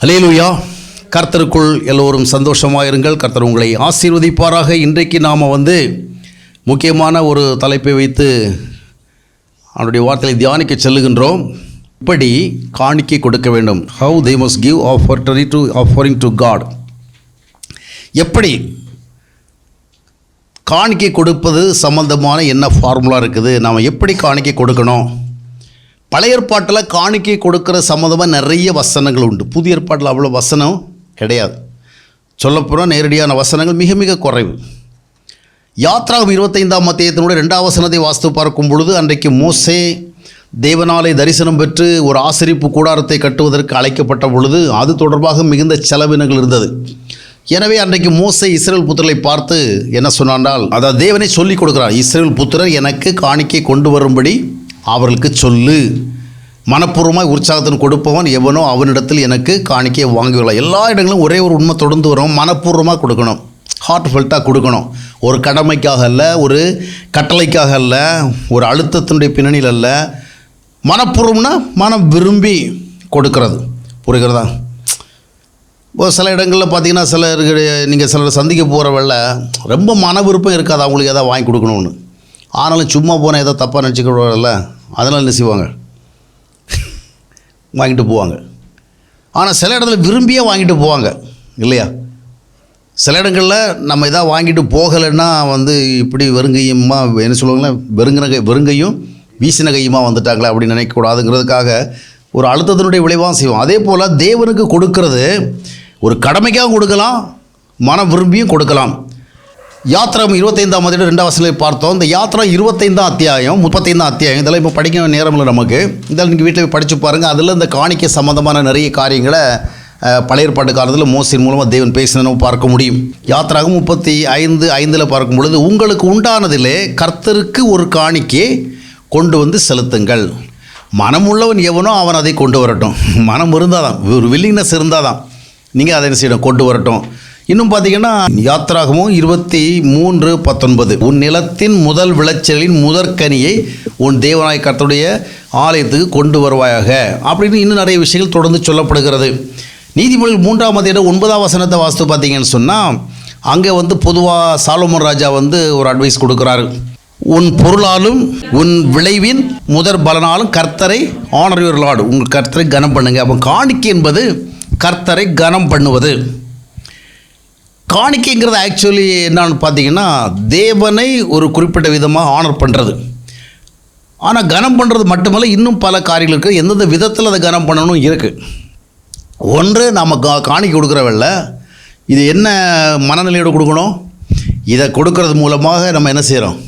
அல்லேலூயா. கர்த்தருக்குள் எல்லோரும் சந்தோஷமாக இருங்கள். கர்த்தர் உங்களை ஆசீர்வதிப்பாராக. இன்றைக்கு நாம் முக்கியமான ஒரு தலைப்பை வைத்து அவருடைய வார்த்தையை தியானிக்க செல்லுகின்றோம். இப்படி காணிக்கை கொடுக்க வேண்டும். How they must give offering to God. எப்படி காணிக்கை கொடுப்பது சம்பந்தமான என்ன ஃபார்முலா இருக்குது, நாம் எப்படி காணிக்கை கொடுக்கணும். பழைய ஏற்பாட்டில் காணிக்கை கொடுக்குற சம்மந்தமாக நிறைய வசனங்கள் உண்டு. புதிய ஏற்பாட்டில் அவ்வளோ வசனம் கிடையாது. சொல்லப்போனால் நேரடியான வசனங்கள் மிக மிக குறைவு. யாத்ராகம் 25ஆம் அத்தியாயத்தினுடைய 2ஆம் வசனத்தை வாசித்து பார்க்கும் பொழுது, அன்றைக்கு மோசே தேவனாலே தரிசனம் பெற்று ஒரு ஆசரிப்பு கூடாரத்தை கட்டுவதற்கு அழைக்கப்பட்ட பொழுது அது தொடர்பாக மிகுந்த செலவினங்கள் இருந்தது. எனவே அன்றைக்கு மோசே இஸ்ரவேல் புத்திரரை பார்த்து என்ன சொன்னான்னால், அதாவது தேவனை சொல்லிக் கொடுக்கிறார், இஸ்ரவேல் புத்திரர் எனக்கு காணிக்கை கொண்டு வரும்படி அவர்களுக்கு சொல்லு. மனப்பூர்வமாக உற்சாகத்தின் கொடுப்பவன் எவனோ அவனிடத்தில் எனக்கு காணிக்கையை வாங்கிவிடலாம். எல்லா இடங்களும் ஒரே ஒரு உண்மை தொடர்ந்து வரும். மனப்பூர்வமாக கொடுக்கணும், ஹார்ட் ஃபெல்ட்டாக கொடுக்கணும். ஒரு கடமைக்காக அல்ல, ஒரு கட்டளைக்காக அல்ல, ஒரு அழுத்தத்தினுடைய பின்னணியில் அல்ல. மனப்பூர்வம்னா மனம் விரும்பி கொடுக்கறது. புரிகிறதா? இப்போ சில இடங்களில் பார்த்தீங்கன்னா நீங்கள் சிலர் சந்திக்க போகிறவள்ள ரொம்ப மன விருப்பம் இருக்காது அவங்களுக்கு எதாவது வாங்கி கொடுக்கணும்னு. ஆனாலும் சும்மா போனால் ஏதோ தப்பாக நினச்சிக்கிறவல்ல, அதனால் என்ன செய்வாங்க, வாங்கிட்டு போவாங்க. ஆனால் சில இடத்துல விரும்பியே வாங்கிட்டு போவாங்க இல்லையா? சில இடங்களில் நம்ம எதாவது வாங்கிட்டு போகலைன்னா இப்படி வெறுங்கையுமா என்ன சொல்லுவாங்களே, வெறுங்கையும் வீசின கையுமா வந்துட்டாங்களே அப்படின்னு நினைக்கக்கூடாதுங்கிறதுக்காக ஒரு அழுத்தத்தினுடைய விளைவாக செய்வோம். அதே போல் தேவனுக்கு கொடுக்கறது ஒரு கடமைக்காக கொடுக்கலாம், மனம் விரும்பியும் கொடுக்கலாம். யாத்ராகம் 25ஆம் அத்தியாயம் 2ஆம் வசனத்தை பார்த்தோம். இந்த யாத்ராகம் 25ஆம் அத்தியாயம் 35ஆம் அத்தியாயம் இதெல்லாம் இப்போ படிக்க நேரம் இல்லை நமக்கு. இதெல்லாம் நீங்கள் வீட்டில் போய் படித்து பாருங்கள். அதில் இந்த காணிக்கை சம்பந்தமான நிறைய காரியங்களை பழைய ஏற்பாட்டு காலத்தில் மோசையின் மூலமாக தேவன் பேசினதை பார்க்க முடியும். யாத்ராகம் 35:5 பார்க்கும் பொழுது, உங்களுக்கு உண்டானதிலே கர்த்தருக்கு ஒரு காணிக்கையை கொண்டு வந்து செலுத்துங்கள். மனமுள்ளவன் எவனோ அவன் அதை கொண்டு வரட்டும். மனம் இருந்தால் தான், ஒரு வில்லிங்னஸ் இருந்தால் தான் நீங்கள் அதை என்ன செய்யணும், கொண்டு வரட்டும். இன்னும் பார்த்தீங்கன்னா யாத்ராகமும் 23:19, உன் நிலத்தின் முதல் விளைச்சலின் முதற்கனியை உன் தேவனாய் கர்த்தருடைய ஆலயத்துக்கு கொண்டு வருவாயாக அப்படின்னு இன்னும் நிறைய விஷயங்கள் தொடர்ந்து சொல்லப்படுகிறது. நீதிமொழிகள் 3ஆம் அத்தியாயம் 9ஆம் வசனத்தை வாசித்து பார்த்தீங்கன்னு சொன்னால், அங்கே பொதுவாக சாலமோன் ராஜா ஒரு அட்வைஸ் கொடுக்குறாரு. உன் பொருளாலும் உன் விளைவின் முதற் பலனாலும் கர்த்தரை ஆனர் யுவர் லார்ட், உங்கள் கர்த்தரை கனம் பண்ணுங்க. அப்போ காணிக்கை என்பது கர்த்தரை கனம் பண்ணுவது. காணிக்கைங்கிறது ஆக்சுவலி என்னன்னு பார்த்தீங்கன்னா, தேவனை ஒரு குறிப்பிட்ட விதமாக ஆனர் பண்ணுறது. ஆனால் கனம் பண்ணுறது மட்டுமல்ல, இன்னும் பல காரியங்கள் இருக்குது. எந்தெந்த விதத்தில் அதை கனம் பண்ணணும் இருக்குது. ஒன்று, நம்ம காணிக்கை கொடுக்குறவல்ல, இது என்ன மனநிலையோடு கொடுக்கணும், இதை கொடுக்கறது மூலமாக நம்ம என்ன செய்கிறோம்,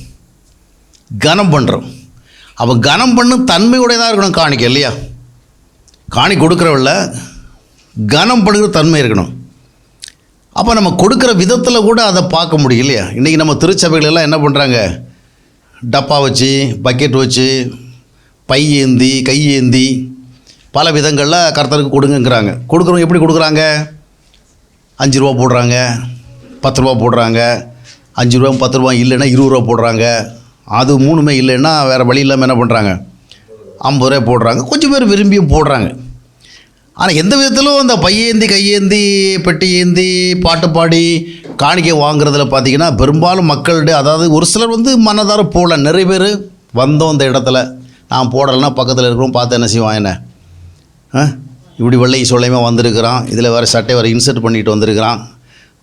கனம் பண்ணுறோம். அப்போ கனம் பண்ணும் தன்மையுடையதாக இருக்கணும் காணிக்கை இல்லையா? காணி கொடுக்குறவல்ல கனம் பண்ணுற தன்மை இருக்கணும். அப்போ நம்ம கொடுக்குற விதத்தில் கூட அதை பார்க்க முடியும் இல்லையா? இன்றைக்கி நம்ம திருச்சபைகளெல்லாம் என்ன பண்ணுறாங்க, டப்பா வச்சு, பக்கெட் வச்சு, பை ஏந்தி, கை ஏந்தி பல விதங்களில் கர்த்தருக்கு கொடுங்கங்கிறாங்க. கொடுக்குறவங்க எப்படி கொடுக்குறாங்க, 5 ரூபா போடுறாங்க, 10 ரூபா போடுறாங்க, 5 ரூபா 10 ரூபா இல்லைன்னா 20 ரூபா போடுறாங்க. அது மூணுமே இல்லைன்னா வேறு வழி இல்லாமல் என்ன பண்ணுறாங்க, 50 ரூபா போடுறாங்க. கொஞ்சம் பேர் விரும்பியும் போடுறாங்க. ஆனால் எந்த விதத்திலும் அந்த பையேந்தி, கையேந்தி, பெட்டி ஏந்தி, பாட்டு பாடி காணிக்கை வாங்குறதுல பார்த்திங்கன்னா பெரும்பாலும் மக்களுடைய, அதாவது ஒரு சிலர் மனதார போடல, நிறைய பேர் வந்தோம் அந்த இடத்துல நான் போடலைன்னா பக்கத்தில் இருக்கிறோம் பார்த்து என்ன செய்வான், என்ன இப்படி வெள்ளை சொல்லையுமா வந்திருக்கிறான், இதில் வேறு சட்டை வேறு இன்சர்ட் பண்ணிட்டு வந்திருக்கிறான்,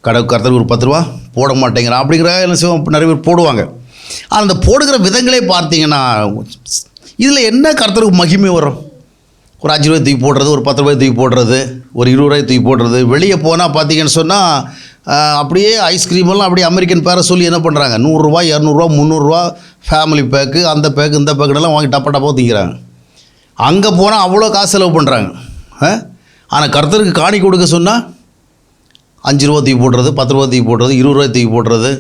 கர்த்தருக்கு ஒரு 10 ரூபா போட மாட்டேங்கிறான் அப்படிங்கிற என்ன செய்வோம், நிறைய பேர் போடுவாங்க. ஆனால் அந்த போடுகிற விதங்களே பார்த்தீங்கன்னா இதில் என்ன கர்த்தருக்கு மகிமை வரும்? ஒரு 5 ரூபாய் தூக்கி போடுறது, ஒரு 10 ரூபாய் தூக்கி போடுறது, ஒரு 20 ரூபாய் தூக்கி போடுறது. வெளியே போனால் பார்த்தீங்கன்னு சொன்னால் அப்படியே ஐஸ்கிரீமெல்லாம் அப்படியே அமெரிக்கன் பேரை சொல்லி என்ன பண்ணுறாங்க, 100 ரூபாய் 200 ரூபா 300 ரூபா ஃபேமிலி பேக்கு, அந்த பேக்கு இந்த பேக்குனெல்லாம் வாங்கி டப்பா டப்பாக தூக்கிறாங்க. அங்கே போனால் அவ்வளோ காசு செலவு பண்ணுறாங்க. ஆனால் கர்த்தருக்கு காணி கொடுக்க சொன்னால் 5 ரூபா தூக்கி போடுறது, 10 ரூபா தூக்கி போடுறது, 20 ரூபாய் தூக்கி போடுறது.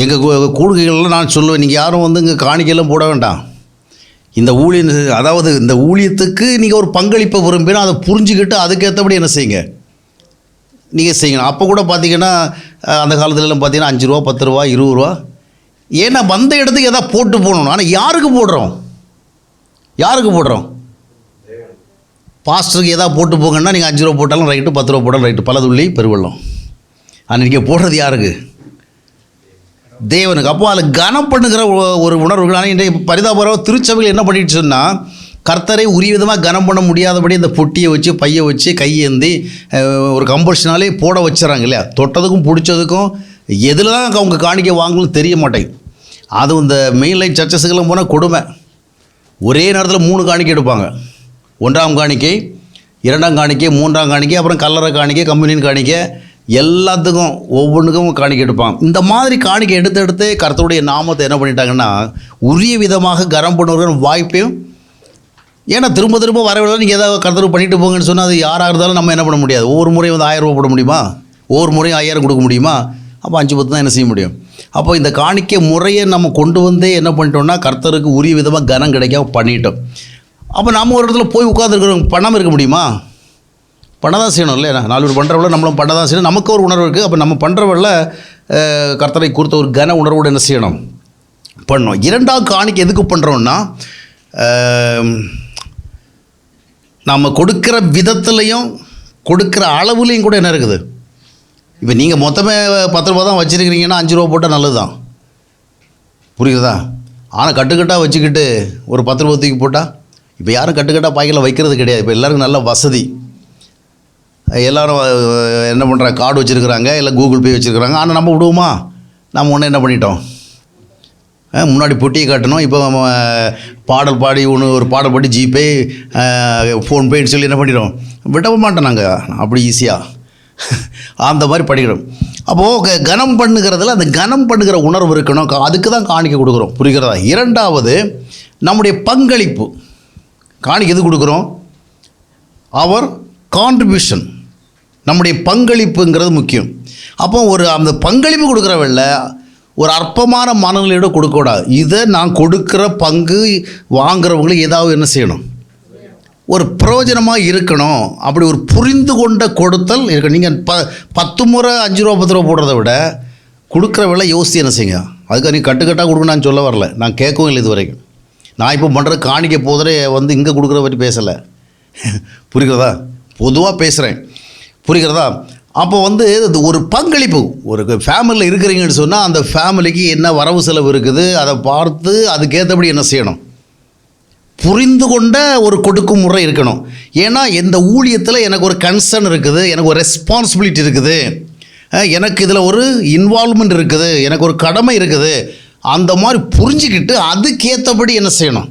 எங்கள் கூடுகைகள்லாம் நான் சொல்லுவேன், நீங்கள் யாரும் இங்கே காணிக்கையெல்லாம் போட வேண்டாம். இந்த ஊழியம், அதாவது இந்த ஊழியத்துக்கு நீங்கள் ஒரு பங்களிப்பை விரும்பினா அதை புரிஞ்சுக்கிட்டு அதுக்கேற்றபடி என்ன செய்யுங்க, நீங்கள் செய்யணும். அப்போ கூட பார்த்தீங்கன்னா அந்த காலத்துலலாம் பார்த்தீங்கன்னா 5 ரூபா 10 ரூபா 20 ரூபா, ஏன்னா வந்த இடத்துக்கு எதாவது போட்டு போகணும். ஆனால் யாருக்கு போடுறோம், யாருக்கு போடுறோம்? பாஸ்டருக்கு எதாவது போட்டு போங்கன்னா நீங்கள் 5 ரூபா போட்டாலும் ரைட்டு, 10 ரூபா போட்டாலும் ரைட்டு, பலதுள்ளி பெருவெள்ளம். ஆனால் நீங்கள் போடுறது யாருக்கு? தேவனுக்கு. அப்போ அதில் கனம் பண்ணுகிற ஒரு உணர்வுகள். ஆனால் இன்றைய பரிதாபமாக திருச்சபையில் என்ன பண்ணிட்டு சொன்னால், கர்த்தரை உரிய விதமாக கனம் பண்ண முடியாதபடி இந்த பொட்டியை வச்சு பையை வச்சு கையேந்தி ஒரு கம்பல்ஷனாலே போட வச்சுறாங்க இல்லையா. தொட்டதுக்கும் பிடிச்சதுக்கும் எதில் தான் அவங்க காணிக்கை வாங்கணும்னு தெரிய மாட்டேங்குது. அதுவும் இந்த மெயின் லைன் சர்ச்சஸுக்கெல்லாம் போனால் கொடுமை. ஒரே நேரத்தில் 3 காணிக்கை எடுப்பாங்க. 1ஆம் காணிக்கை, 2ஆம் காணிக்கை, 3ஆம் காணிக்கை, அப்புறம் கல்லறை காணிக்கை, கம்யூனியன் காணிக்கை, எல்லாத்துக்கும் ஒவ்வொன்றுக்கும் காணிக்கை எடுப்பாங்க. இந்த மாதிரி காணிக்கை எடுத்து கர்த்தருடைய நாமத்தை என்ன பண்ணிட்டாங்கன்னா உரிய விதமாக கனம் பண்ணுவதற்கு வாய்ப்பையும். ஏன்னா திரும்ப திரும்ப வரவில்லை நீங்கள் ஏதாவது கர்த்தருக்கு பண்ணிட்டு போங்கன்னு சொன்னால் அது யாராக இருந்தாலும் நம்ம என்ன பண்ண முடியாது. ஒவ்வொரு முறையும் வந்து 1000 ரூபா போட முடியுமா? ஒவ்வொரு முறையும் 5000 கொடுக்க முடியுமா? அப்போ 5-10 தான் என்ன செய்ய முடியும். அப்போ இந்த காணிக்கை முறையை நம்ம கொண்டு வந்தே என்ன பண்ணிட்டோம்னா கர்த்தருக்கு உரிய விதமாக கனம் கிடைக்காம பண்ணிட்டோம். அப்போ நம்ம ஒரு இடத்துல போய் உட்காந்துருக்கிறோம், பண்ணாமல் இருக்க முடியுமா? பண்ண தான் செய்யணும் இல்லையா. 4 பேர் பண்ணுறவள நம்மளும் பண்ண தான் செய்யணும். நமக்கு ஒரு உணர்வு இருக்குது. அப்போ நம்ம பண்ணுறவள கர்த்தரை குறித்த ஒரு கன உணர்வோடு என்ன செய்யணும், பண்ணணும். 2ஆம் காணிக்கை எதுக்கு பண்ணுறோன்னா, நம்ம கொடுக்குற விதத்துலையும் கொடுக்குற அளவுலேயும் கூட என்ன இருக்குது. இப்போ நீங்கள் மொத்தமே 10 ரூபா தான் வச்சுருக்கிறீங்கன்னா 5 ரூபா போட்டால் நல்லது தான், புரியுறதா? ஆனால் கட்டுக்கட்டாக வச்சுக்கிட்டு ஒரு 10 ரூபா தூக்கி போட்டால், இப்போ யாரும் கட்டுக்கட்டாக பாய்க்கில் வைக்கிறது கிடையாது. இப்போ எல்லோருக்கும் நல்ல வசதி. எல்லோரும் என்ன பண்ணுறாங்க, கார்டு வச்சுருக்குறாங்க, இல்லை கூகுள் பே வச்சுருக்குறாங்க. ஆனால் நம்ம விடுவோமா? நம்ம ஒன்று என்ன பண்ணிட்டோம், முன்னாடி பொட்டியை காட்டணும். இப்போ நம்ம பாடல் பாடி ஒரு பாடல் பாடி ஜிபே, ஃபோன்பேன்னு சொல்லி என்ன பண்ணிடுறோம், விடவே மாட்டோம் நாங்கள் அப்படி ஈஸியாக. அந்த மாதிரி படிக்கிறோம். அப்போது கனம் பண்ணுகிறதுல அந்த கனம் பண்ணுகிற உணர்வு இருக்கணும். அதுக்கு தான் காணிக்கை கொடுக்குறோம், புரிகிறதா? 2வது நம்முடைய பங்களிப்பு. காணிக்கை எது கொடுக்குறோம்? அவர் கான்ட்ரிபியூஷன், நம்முடைய பங்களிப்புங்கிறது முக்கியம். அப்போ அந்த பங்களிப்பு கொடுக்குறவல்ல ஒரு அற்பமான மனநிலையோடு கொடுக்கக்கூடாது. இதை நான் கொடுக்குற பங்கு வாங்குறவங்களுக்கு ஏதாவது என்ன செய்யணும், ஒரு பிரயோஜனமாக இருக்கணும். அப்படி ஒரு புரிந்து கொண்ட கொடுத்தல் இருக்கணும். நீங்கள் 10 முறை 5 ரூபா 10 ரூபா போடுறத விட கொடுக்குற விலை யோசித்து என்ன செய்யுங்க. அதுக்காக நீ கட்டுக்கட்டாக கொடுக்க நான் சொல்ல வரல, நான் கேட்கவும் இல்லை இது வரைக்கும். நான் இப்போ பண்ணுற காணிக்கை போதே வந்து இங்கே கொடுக்குற பற்றி பேசலை, புரிகிறதா? பொதுவாக பேசுகிறேன், புரிகிறதா? அப்போ வந்து ஒரு பங்களிப்பு, ஒரு ஃபேமிலியில் இருக்கிறீங்கன்னு சொன்னால் அந்த ஃபேமிலிக்கு என்ன வரவு செலவு இருக்குது அதை பார்த்து அதுக்கேற்றபடி என்ன செய்யணும், புரிந்து கொண்ட ஒரு கொடுக்கும் முறை இருக்கணும். ஏன்னா இந்த ஊழியத்தில் எனக்கு ஒரு கன்சர்ன் இருக்குது, எனக்கு ஒரு ரெஸ்பான்சிபிலிட்டி இருக்குது, எனக்கு இதில் ஒரு இன்வால்வ்மெண்ட் இருக்குது, எனக்கு ஒரு கடமை இருக்குது. அந்த மாதிரி புரிஞ்சுக்கிட்டு அதுக்கேற்றபடி என்ன செய்யணும்.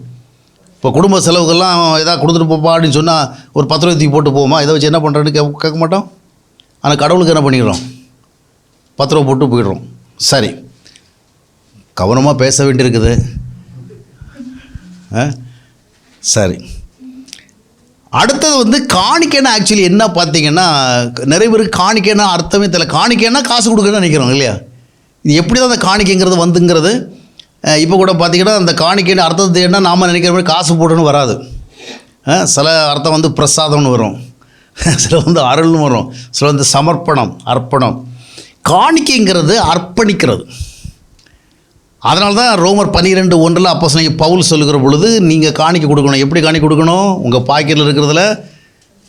இப்போ குடும்ப செலவுகள்லாம் எதாவது கொடுத்துட்டு போப்பா அப்படின்னு சொன்னால் ஒரு 10 ரூபாய்க்கு போட்டு போவோமா? இதை வச்சு என்ன பண்ணுறேன்னு கேட்க மாட்டோம். ஆனால் கடவுளுக்கு என்ன பண்ணிக்கிறோம், 10 ரூபா போட்டு போயிடுறோம். சரி, கவனமாக பேச வேண்டியிருக்குது. சரி, அடுத்தது வந்து காணிக்கைன்னா ஆக்சுவலி என்ன பார்த்தீங்கன்னா, நிறைய பேருக்கு காணிக்கைன்னா அர்த்தமே தெரியல. காணிக்கைன்னா காசு கொடுக்குன்னு நினைக்கிறோம் இல்லையா. இது எப்படி தான் அந்த காணிக்கைங்கிறது வந்துங்கிறது. இப்போ கூட பார்த்திங்கன்னா அந்த காணிக்கைன்னு அர்த்தத்தை என்ன நாம் நினைக்கிற மாதிரி காசு போட்டுன்னு வராது. சில அர்த்தம் வந்து பிரசாதம்னு வரும், சில வந்து அருள்னு வரும், சில வந்து சமர்ப்பணம், அர்ப்பணம். காணிக்கைங்கிறது அர்ப்பணிக்கிறது. அதனால தான் ரோமர் 12:1 அப்போஸ்தலன் பவுல் சொல்லுகிற பொழுது நீங்கள் காணிக்கை கொடுக்கணும். எப்படி காணிக்கை கொடுக்கணும்? உங்கள் பாக்கெட்டில் இருக்கிறதுல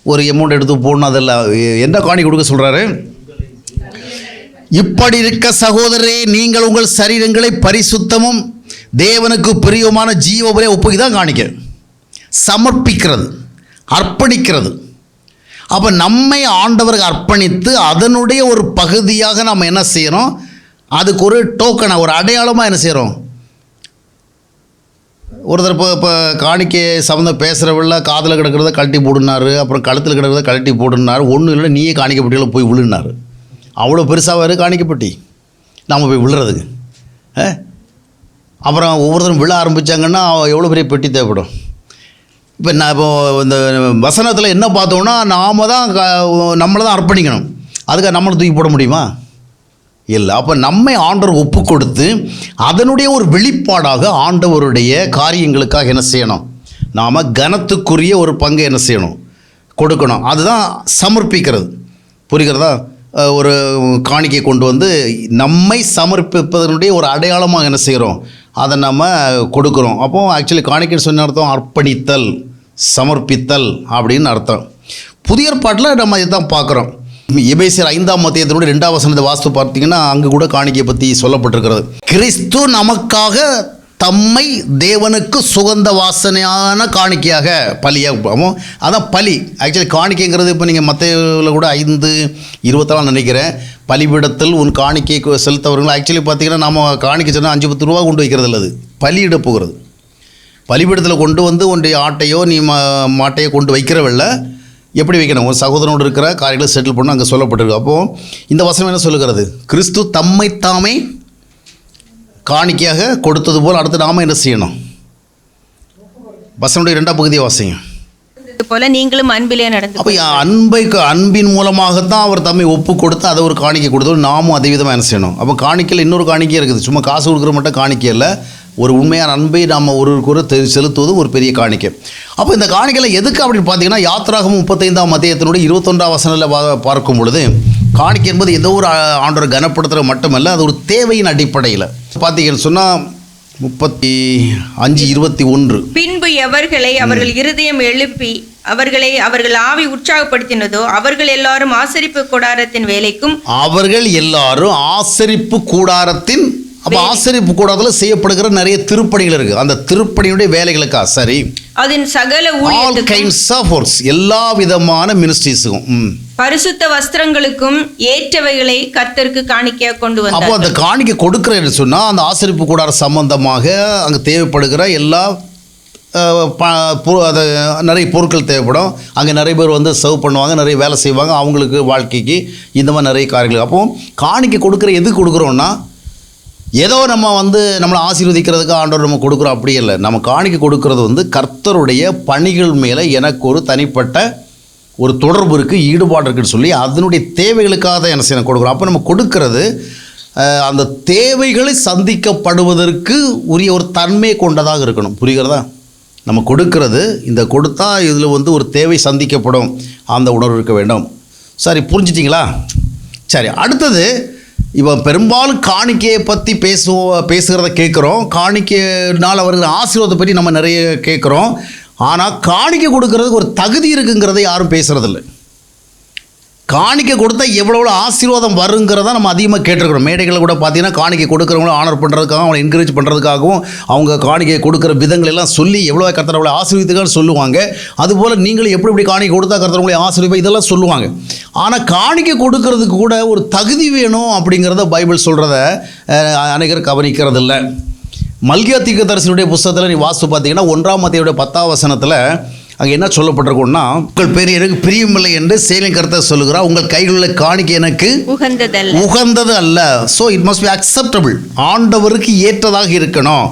ஒரு அமௌண்ட் எடுத்து போடணும். அதில் என்ன காணிக்கை கொடுக்க சொல்கிறாரு? இப்படி இருக்க சகோதரரே, நீங்கள் உங்கள் சரீரங்களை பரிசுத்தமும் தேவனுக்கு பிரியமான ஜீவபலியாக ஒப்புக்கு தான் காணிக்க சமர்ப்பிக்கிறது, அர்ப்பணிக்கிறது. அப்போ நம்மை ஆண்டவருக்கு அர்ப்பணித்து அதனுடைய ஒரு பகுதியாக நம்ம என்ன செய்கிறோம், அதுக்கு ஒரு டோக்கனாக ஒரு அடையாளமாக என்ன செய்கிறோம். ஒருத்தர் இப்போ காணிக்கை சம்மந்தம் பேசுகிறவள்ள காதில் கிடக்கிறத கழட்டி போடுனார், அப்புறம் கழுத்தில் கிடக்கிறத கழட்டி போடுனார். ஒன்றும் இல்லை, நீயே காணிக்கப்பட்டியில் போய் விழுனார். அவ்வளோ பெருசாக வரும் காணிக்கப்பட்டி நம்ம போய் விழுறதுக்கு. அப்புறம் ஒவ்வொருத்தரும் விழ ஆரம்பித்தாங்கன்னா எவ்வளோ பெரிய பெட்டி தேவைப்படும். இப்போ நான் இப்போ இந்த வசனத்தில் என்ன பார்த்தோன்னா, நாம் தான் நம்மளை தான் அர்ப்பணிக்கணும். அதுக்காக நம்மளை தூக்கி போட முடியுமா? இல்லை. அப்போ நம்மை ஆண்டவர் ஒப்பு கொடுத்து அதனுடைய ஒரு வெளிப்பாடாக ஆண்டவருடைய காரியங்களுக்காக என்ன செய்யணும், நாம் கனத்துக்குரிய ஒரு பங்கை என்ன செய்யணும், கொடுக்கணும். அதுதான் சமர்ப்பிக்கிறது, புரிகிறதா? ஒரு காணிக்கை கொண்டு வந்து நம்மை சமர்ப்பிப்பதனுடைய ஒரு அடையாளமாக என்ன செய்கிறோம், அதை நம்ம கொடுக்குறோம். அப்போது ஆக்சுவலி காணிக்கைன்னு சொன்ன அர்த்தம் அர்ப்பணித்தல், சமர்ப்பித்தல் அப்படின்னு அர்த்தம். புதிய ஏற்பாட்டில் நம்ம இதை தான் பார்க்குறோம். எபேசியர் 5ஆம் அத்தியாயத்தினுடைய 2ஆம் வசனத்தை வாசித்து பார்த்தீங்கன்னா அங்கே கூட காணிக்கையை பற்றி சொல்லப்பட்டிருக்கிறது. கிறிஸ்து நமக்காக தம்மை தேவனுக்கு சுகந்த வாசனையான காணிக்கையாக பலியாக, அதான் பலி. ஆக்சுவலி காணிக்கைங்கிறது இப்போ நீங்கள் மத்தேயுவில் கூட 5:24 நினைக்கிறேன், பலிபீடத்தில் உன் காணிக்கை செலுத்தவர்கள். ஆக்சுவலி பார்த்தீங்கன்னா நம்ம காணிக்கை சொன்னால் 5-10 ரூபா கொண்டு வைக்கிறது இல்லை, அது பலியிட போகிறது. பலிபீடத்தில் கொண்டு வந்து உன்னுடைய ஆட்டையோ நீ மாட்டையோ கொண்டு வைக்கிறவில்ல, எப்படி வைக்கணும், ஒரு சகோதரனோடு இருக்கிற காரியங்களை செட்டில் பண்ண அங்கே சொல்லப்பட்டிருக்கு. அப்போது இந்த வசனம் என்ன சொல்லுகிறது? கிறிஸ்து தம்மை தாமே காணிக்கையாக கொடுத்தது போல் அடுத்து நாம என்ன செய்யணும்? வசனுடைய 2ஆம் பகுதியை வாசிங்க. போல நீங்களும் அன்பிலே நடந்து. அப்போ அன்பின் மூலமாகத்தான் அவர் தம்மை ஒப்பு கொடுத்து அதை ஒரு காணிக்கை கொடுத்தோம். நாமும் அதே விதமாக என்ன செய்யணும்? அப்போ காணிக்கையில் இன்னொரு காணிக்கை இருக்குது. சும்மா காசு கொடுக்குற மட்டும் காணிக்கை இல்லை, ஒரு உண்மையான அன்பை நாம் ஒருவருக்கு செலுத்துவது ஒரு பெரிய காணிக்கை. அப்போ இந்த காணிக்கையில் எதுக்கு அப்படின்னு பார்த்தீங்கன்னா, யாத்திராகமம் 35ஆம் அத்தியாயத்தினுடைய 21ஆம் வசனத்தில் பார்க்கும் பொழுது காணிக்கை என்பது ஏதோ ஒரு ஆண்டவரை கனப்படுத்துகிற மட்டுமல்ல, அது ஒரு தேவையின் அடிப்படையில் பார்த்தீங்கன்னு சொன்னால் 35:21 பின்பு எவர்களை அவர்கள் இருதயம் எழுப்பி அவர்கள் ஆவி உற்சாகப்படுத்தினதோ அவர்கள் எல்லாரும் ஆசரிப்பு கூடாரத்தின் வேலைக்கும் அப்போ ஆசரிப்பு கூடாரத்தில் செய்யப்படுகிற நிறைய திருப்பணிகள் இருக்குது. அந்த திருப்பணியுடைய வேலைகளுக்கா சரி, அதன் சகல ஆல் கைண்ட்ஸ் ஆஃப் ஒர்க்ஸ், எல்லா விதமான மினிஸ்ட்ரிஸுக்கும் பரிசுத்த வஸ்திரங்களுக்கும் ஏற்றவைகளை கர்த்தருக்கு காணிக்கையாக கொண்டு வந்தார். அப்போ அந்த காணிக்கை கொடுக்குறேன்னு சொன்னால் அந்த ஆசரிப்பு கூடார சம்பந்தமாக அங்கே தேவைப்படுகிற எல்லா அது நிறைய பொருட்கள் தேவைப்படும். அங்கே நிறைய பேர் வந்து சர்வ் பண்ணுவாங்க, நிறைய வேலை செய்வாங்க, அவங்களுக்கு வாழ்க்கைக்கு இந்த மாதிரி நிறைய காரியங்கள். அப்போது காணிக்கை கொடுக்குற எதுக்கு கொடுக்குறோன்னா, ஏதோ நம்ம வந்து நம்மளை ஆசீர்வதிக்கிறதுக்கு ஆண்டவர் நம்ம கொடுக்குறோம் அப்படி இல்லை. நம்ம காணிக்கை கொடுக்கறது வந்து கர்த்தருடைய பணிகள் மேலே எனக்கு ஒரு தனிப்பட்ட ஒரு தொடர்பு இருக்குது, ஈடுபாடு இருக்குன்னு சொல்லி அதனுடைய தேவைகளுக்காக தான் என்ன செய்யணும் கொடுக்குறோம். அப்போ நம்ம கொடுக்கறது அந்த தேவைகளை சந்திக்கப்படுவதற்கு உரிய ஒரு தன்மை கொண்டதாக இருக்கணும். புரிகிறதா? நம்ம கொடுக்கறது இந்த கொடுத்தா இதில் வந்து ஒரு தேவை சந்திக்கப்படும் அந்த உணர்வு இருக்க வேண்டும். சரி, புரிஞ்சிட்டிங்களா? சரி, அடுத்தது இப்போ பெரும்பாலும் காணிக்கையை பற்றி பேசுகிறத கேட்குறோம். காணிக்கைனால் அவர்கள் ஆசீர்வாதத்தை பற்றி நம்ம நிறைய கேட்குறோம். ஆனால் காணிக்கை கொடுக்கறதுக்கு ஒரு தகுதி இருக்குங்கிறத யாரும் பேசுகிறதில்ல. காணிக்கை கொடுத்தா எவ்வளோ ஆசீர்வாதம் வருங்கிறத நம்ம அதிகமாக கேட்டிருக்கிறோம். மேடைகளில் கூட பார்த்தீங்கன்னா காணிக்கை கொடுக்குறவங்கள ஆனர் பண்ணுறதுக்காகவும் அவங்களை என்கரேஜ் பண்ணுறதுக்காகவும் அவங்க காணிக்கை கொடுக்குற விதங்கள் எல்லாம் சொல்லி எவ்வளோ கர்த்தர் அவளை ஆசீர்வதிக்கான்னு சொல்லுவாங்க. அதுபோல் நீங்களும் எப்படி காணிக்கை கொடுத்தா கர்த்தர் உங்களை ஆசீர்வதிப்பா இதெல்லாம் சொல்லுவாங்க. ஆனால் காணிக்கை கொடுக்கறதுக்கு கூட ஒரு தகுதி வேணும் அப்படிங்கிறத பைபிள் சொல்கிறத அநேகர் கவனிக்கிறதில்ல. மல்கியா தீர்க்கதரிசியுடைய புத்தகத்தில் நீ வாசித்து பார்த்தீங்கன்னா 1ஆம் அத்தியாயத்துடைய 10ஆம் வசனத்தில் அங்கே என்ன சொல்லப்பட்டிருக்கும்னா, உங்கள் பேர் எனக்கு பிரியமில்லை என்று சேலின் கர்த்தர் சொல்லுகிறார், உங்கள் கைகளில் காணிக்கை எனக்கு உகந்தது அல்ல. So it must be acceptable, ஆண்டவருக்கு ஏற்றதாக இருக்கணும்.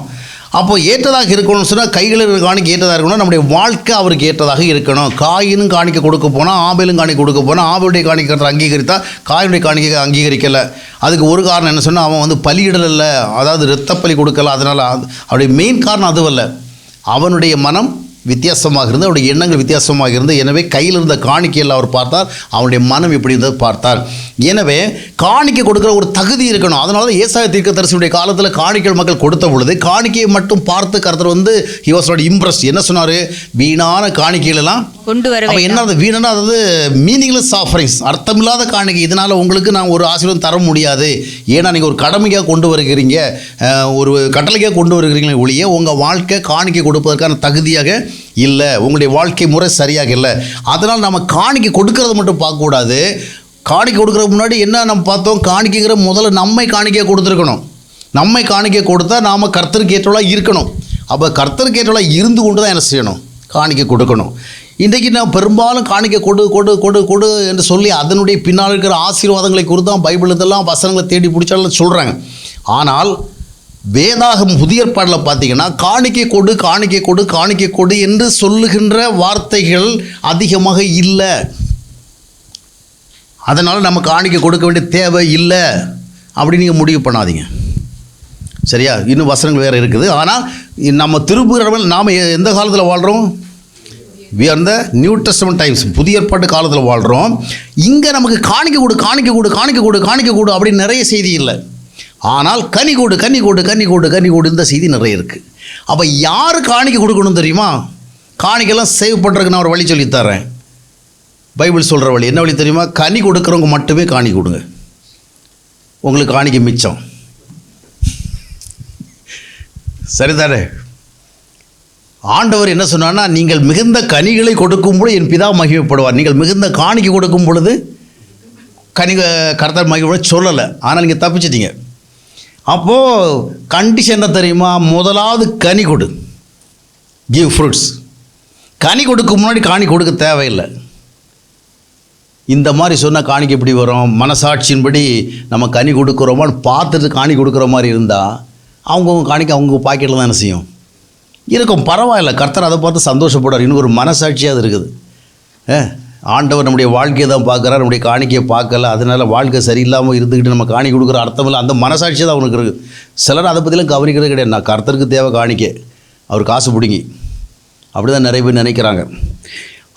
அப்போது ஏற்றதாக இருக்கணும்னு சொன்னால் கைகளில் காணிக்கை ஏற்றதாக இருக்கணும், நம்முடைய வாழ்க்கை அவருக்கு ஏற்றதாக இருக்கணும். காயினும் காணிக்கை கொடுக்க போனால் ஆபேலும் காணிக்கை கொடுக்க போனால் ஆபேலுடைய காணிக்கை அங்கீகரித்தா காயினுடைய காணிக்கை அங்கீகரிக்கலை. அதுக்கு ஒரு காரணம் என்ன சொன்னால் அவன் வந்து பலியிடல் இல்லை, அதாவது இரத்தப்பலி கொடுக்கல. அதனால் அவருடைய மெயின் காரணம் அதுவல்ல, அவனுடைய மனம் வித்தியாசமாக இருந்து அவருடைய எண்ணங்கள் வித்தியாசமாக இருந்து, எனவே கையில் இருந்த காணிக்கையில் அவர் பார்த்தார், அவனுடைய மனம் எப்படி இருந்தது பார்த்தார். எனவே காணிக்கை கொடுக்குற ஒரு தகுதி இருக்கணும். அதனால தான் ஏசாயா தீர்க்கதரிசியுடைய காலத்தில் காணிக்கைகள் மக்கள் கொடுத்த பொழுது காணிக்கையை மட்டும் பார்த்து கர்த்தர் வந்து ஹி வாஸ் நாட் இம்ப்ரெஸ்ட். என்ன சொன்னார்? வீணான காணிக்கைகளெல்லாம் கொண்டு வர. அப்போ என்ன அது வீணான, அதாவது மீனிங்லெஸ் ஆஃபரிங்ஸ், அர்த்தமில்லாத காணிக்கை. இதனால் உங்களுக்கு நான் ஒரு ஆசீர்வாதம் தர முடியாது. ஏன்னா நீங்கள் ஒரு கடமைக்காக கொண்டு வருகிறீங்க, ஒரு கட்டளைக்காக கொண்டு வருகிறீங்களே ஒழிய உங்கள் வாழ்க்கை காணிக்கை கொடுப்பதற்கான தகுதியாக இல்லை, உங்களுடைய வாழ்க்கை முறை சரியாக இல்லை. அதனால் நம்ம காணிக்கை கொடுக்கறத மட்டும் பார்க்கக்கூடாது. காணிக்கை கொடுக்குறதுக்கு முன்னாடி என்ன நம்ம பார்த்தோம்? காணிக்கைங்கிற முதல்ல நம்மை காணிக்கையாக கொடுத்துருக்கணும். நம்மை காணிக்கை கொடுத்தா நாம் கர்த்தருக்கு ஏற்றவளாக இருக்கணும். அப்போ கர்த்தருக்கு ஏற்றவளாக இருந்து கொண்டு தான் என்ன செய்யணும்? காணிக்கை கொடுக்கணும். இன்றைக்கி நான் பெரும்பாலும் காணிக்கை கொடு என்று சொல்லி அதனுடைய பின்னால் இருக்கிற ஆசீர்வாதங்களை குறித்து தான் பைபிள் இதெல்லாம் வசனங்களை தேடி பிடிச்சாலும் சொல்கிறாங்க. ஆனால் வேதாகம் புதிய ஏற்பாடில் பார்த்தீங்கன்னா காணிக்கை கொடு என்று சொல்லுகின்ற வார்த்தைகள் அதிகமாக இல்லை. அதனால் நம்ம காணிக்கை கொடுக்க வேண்டிய தேவை இல்லை அப்படி நீங்கள் முடிவு பண்ணாதீங்க. சரியா? இன்னும் வசனங்கள் வேறு இருக்குது. ஆனால் நம்ம திருப்புகிறவர்கள் நாம் எந்த காலத்தில் வாழ்கிறோம்? We are the new testament times, புதிய ஏற்பாட்டு காலத்தில் வாழ்கிறோம். இங்கே நமக்கு காணிக்கை கொடு அப்படின்னு நிறைய செய்தி இல்லை. ஆனால் கனி கொடு இந்த செய்தி நிறைய இருக்குது. அப்போ யார் காணிக்கை கொடுக்கணும் தெரியுமா? காணிக்கெல்லாம் சேவ் பண்ணுறதுக்கு நான் ஒரு வழி சொல்லித்தரேன். பைபிள் சொல்கிற வழி என்ன வழி தெரியுமா? கனி கொடுக்குறவங்க மட்டுமே காணி கொடுங்க, உங்களுக்கு காணிக்க மிச்சம். சரிதானே? ஆண்டவர் என்ன சொன்னான்னா, நீங்கள் மிகுந்த கனிகளை கொடுக்கும் பொழுது என் பிதா மகிமைப்படுவார். நீங்கள் மிகுந்த காணிக்கை கொடுக்கும் பொழுது கர்த்தர் மகிழ்வு சொல்லலை. ஆனால் நீங்கள் தப்பிச்சிட்டீங்க. அப்போது கண்டிஷன் என்ன தெரியுமா? முதலாவது கனி கொடு, கிவ் ஃப்ரூட்ஸ். கனி கொடுக்க முன்னாடி காணி கொடுக்க தேவையில்லை. இந்த மாதிரி சொன்னால் காணிக்கு எப்படி வரும்? மனசாட்சியின்படி நம்ம கனி கொடுக்குறோமான்னு பார்த்துட்டு காணி கொடுக்குற மாதிரி இருந்தால் அவங்கவுங்க காணிக்க அவங்க பாக்கெட்டில் தான் என்ன செய்யும் இருக்கும். பரவாயில்ல, கர்த்தர் அதை பார்த்து சந்தோஷப்படுறார். இன்னும் ஒரு மனசாட்சியாக அது இருக்குது. ஆண்டவர் நம்முடைய வாழ்க்கையை தான் பார்க்குறார், நம்முடைய காணிக்கையை பார்க்கல. அதனால் வாழ்க்கை சரியில்லாமல் இருந்துக்கிட்டு நம்ம காணி கொடுக்குற அர்த்தம் இல்லை. அந்த மனசாட்சி தான் அவனுக்கு இருக்குது. சிலர் அதை பற்றிலாம் கவனிக்கிறது கிடையாது. நான் கர்த்தருக்கு தேவை காணிக்கை, அவர் காசு பிடிங்கி. அப்படி தான் நிறைய பேர் நினைக்கிறாங்க.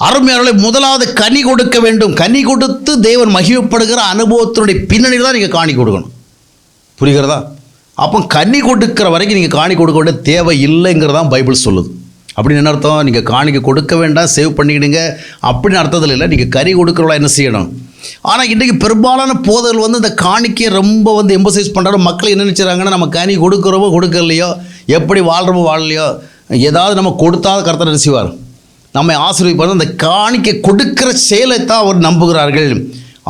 அருமையானவர்களே, முதலாவது கனி கொடுக்க வேண்டும். கனி கொடுத்து தேவன் மகிமைப்படுகிற அனுபவத்தினுடைய பின்னணியில் தான் நீங்கள் காணி கொடுக்கணும். புரிகிறதா? அப்போ கனி கொடுக்கிற வரைக்கும் நீங்கள் காணி கொடுக்க வேண்டிய தேவை இல்லைங்கிறதான் பைபிள் சொல்லுது. அப்படின்னு என்ன அர்த்தம்? நீங்கள் காணிக்கை கொடுக்க வேண்டாம், சேவ் பண்ணிக்கிடுங்க அப்படின்னு அர்த்தத்தில் இல்லை. நீங்கள் கனி கொடுக்குறவளா என்ன செய்யணும்? ஆனால் இன்றைக்கி பெரும்பாலான போதல் இந்த காணிக்கையை ரொம்ப எம்பசைஸ் பண்ணுறாங்க. மக்கள் என்ன நினச்சிடறாங்கன்னா, நம்ம கனி கொடுக்குறவோ கொடுக்கலையோ, எப்படி வாழ்கிறவோ வாழலையோ, ஏதாவது நம்ம கொடுத்தாத கர்த்தர் என்ன செய்வார்? நம்மை ஆசீர்வதிப்பார். அந்த காணிக்கை கொடுக்கிற செயலை தான் அவர் நம்புகிறார்கள்.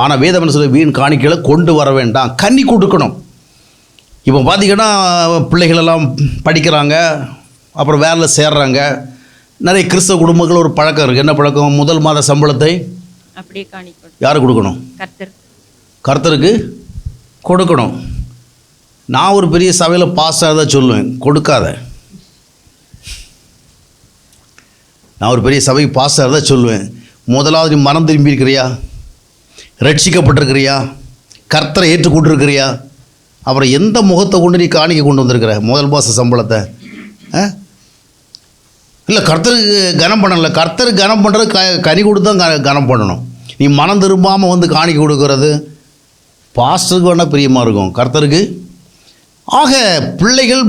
ஆனால் வேதம் என்ன சொல்ல? வீண் காணிக்கைகளை கொண்டு வர வேண்டாம், கனி கொடுக்கணும். இப்போ பார்த்திங்கன்னா பிள்ளைகளெல்லாம் படிக்கிறாங்க, அப்புறம் வேலையில் சேர்றாங்க. நிறைய கிறிஸ்தவ குடும்பங்கள் ஒரு பழக்கம் இருக்குது. என்ன பழக்கம்? முதல் மாத சம்பளத்தை அப்படியே யார் கொடுக்கணும்? கர்த்தருக்கு கொடுக்கணும். நான் ஒரு பெரிய சபையில் பாஸ் ஆகதான் சொல்லுவேன், கொடுக்காத. நான் ஒரு பெரிய சபைக்கு பாஸ் ஆகதான் சொல்லுவேன், முதலாவது நீ மனம் திரும்பி இருக்கிறியா? ரட்சிக்கப்பட்டிருக்கிறியா? கர்த்தரை ஏற்றுக்கொண்டிருக்கிறியா? அப்புறம் எந்த முகத்தை கொண்டு நீ காணிக்கை கொண்டு வந்திருக்கிற முதல் மாத சம்பளத்தை? இல்லை, கர்த்தருக்கு கனம் பண்ணலை. கர்த்தருக்கு கனம் பண்ணுறது கனி கொடுத்து தான் கனம் பண்ணணும். நீ மனம் திரும்பாமல் காணிக்கை கொடுக்கறது பாஸ்டருக்கு வேணால் பிரியமாக இருக்கும், கர்த்தருக்கு. ஆக பிள்ளைகள்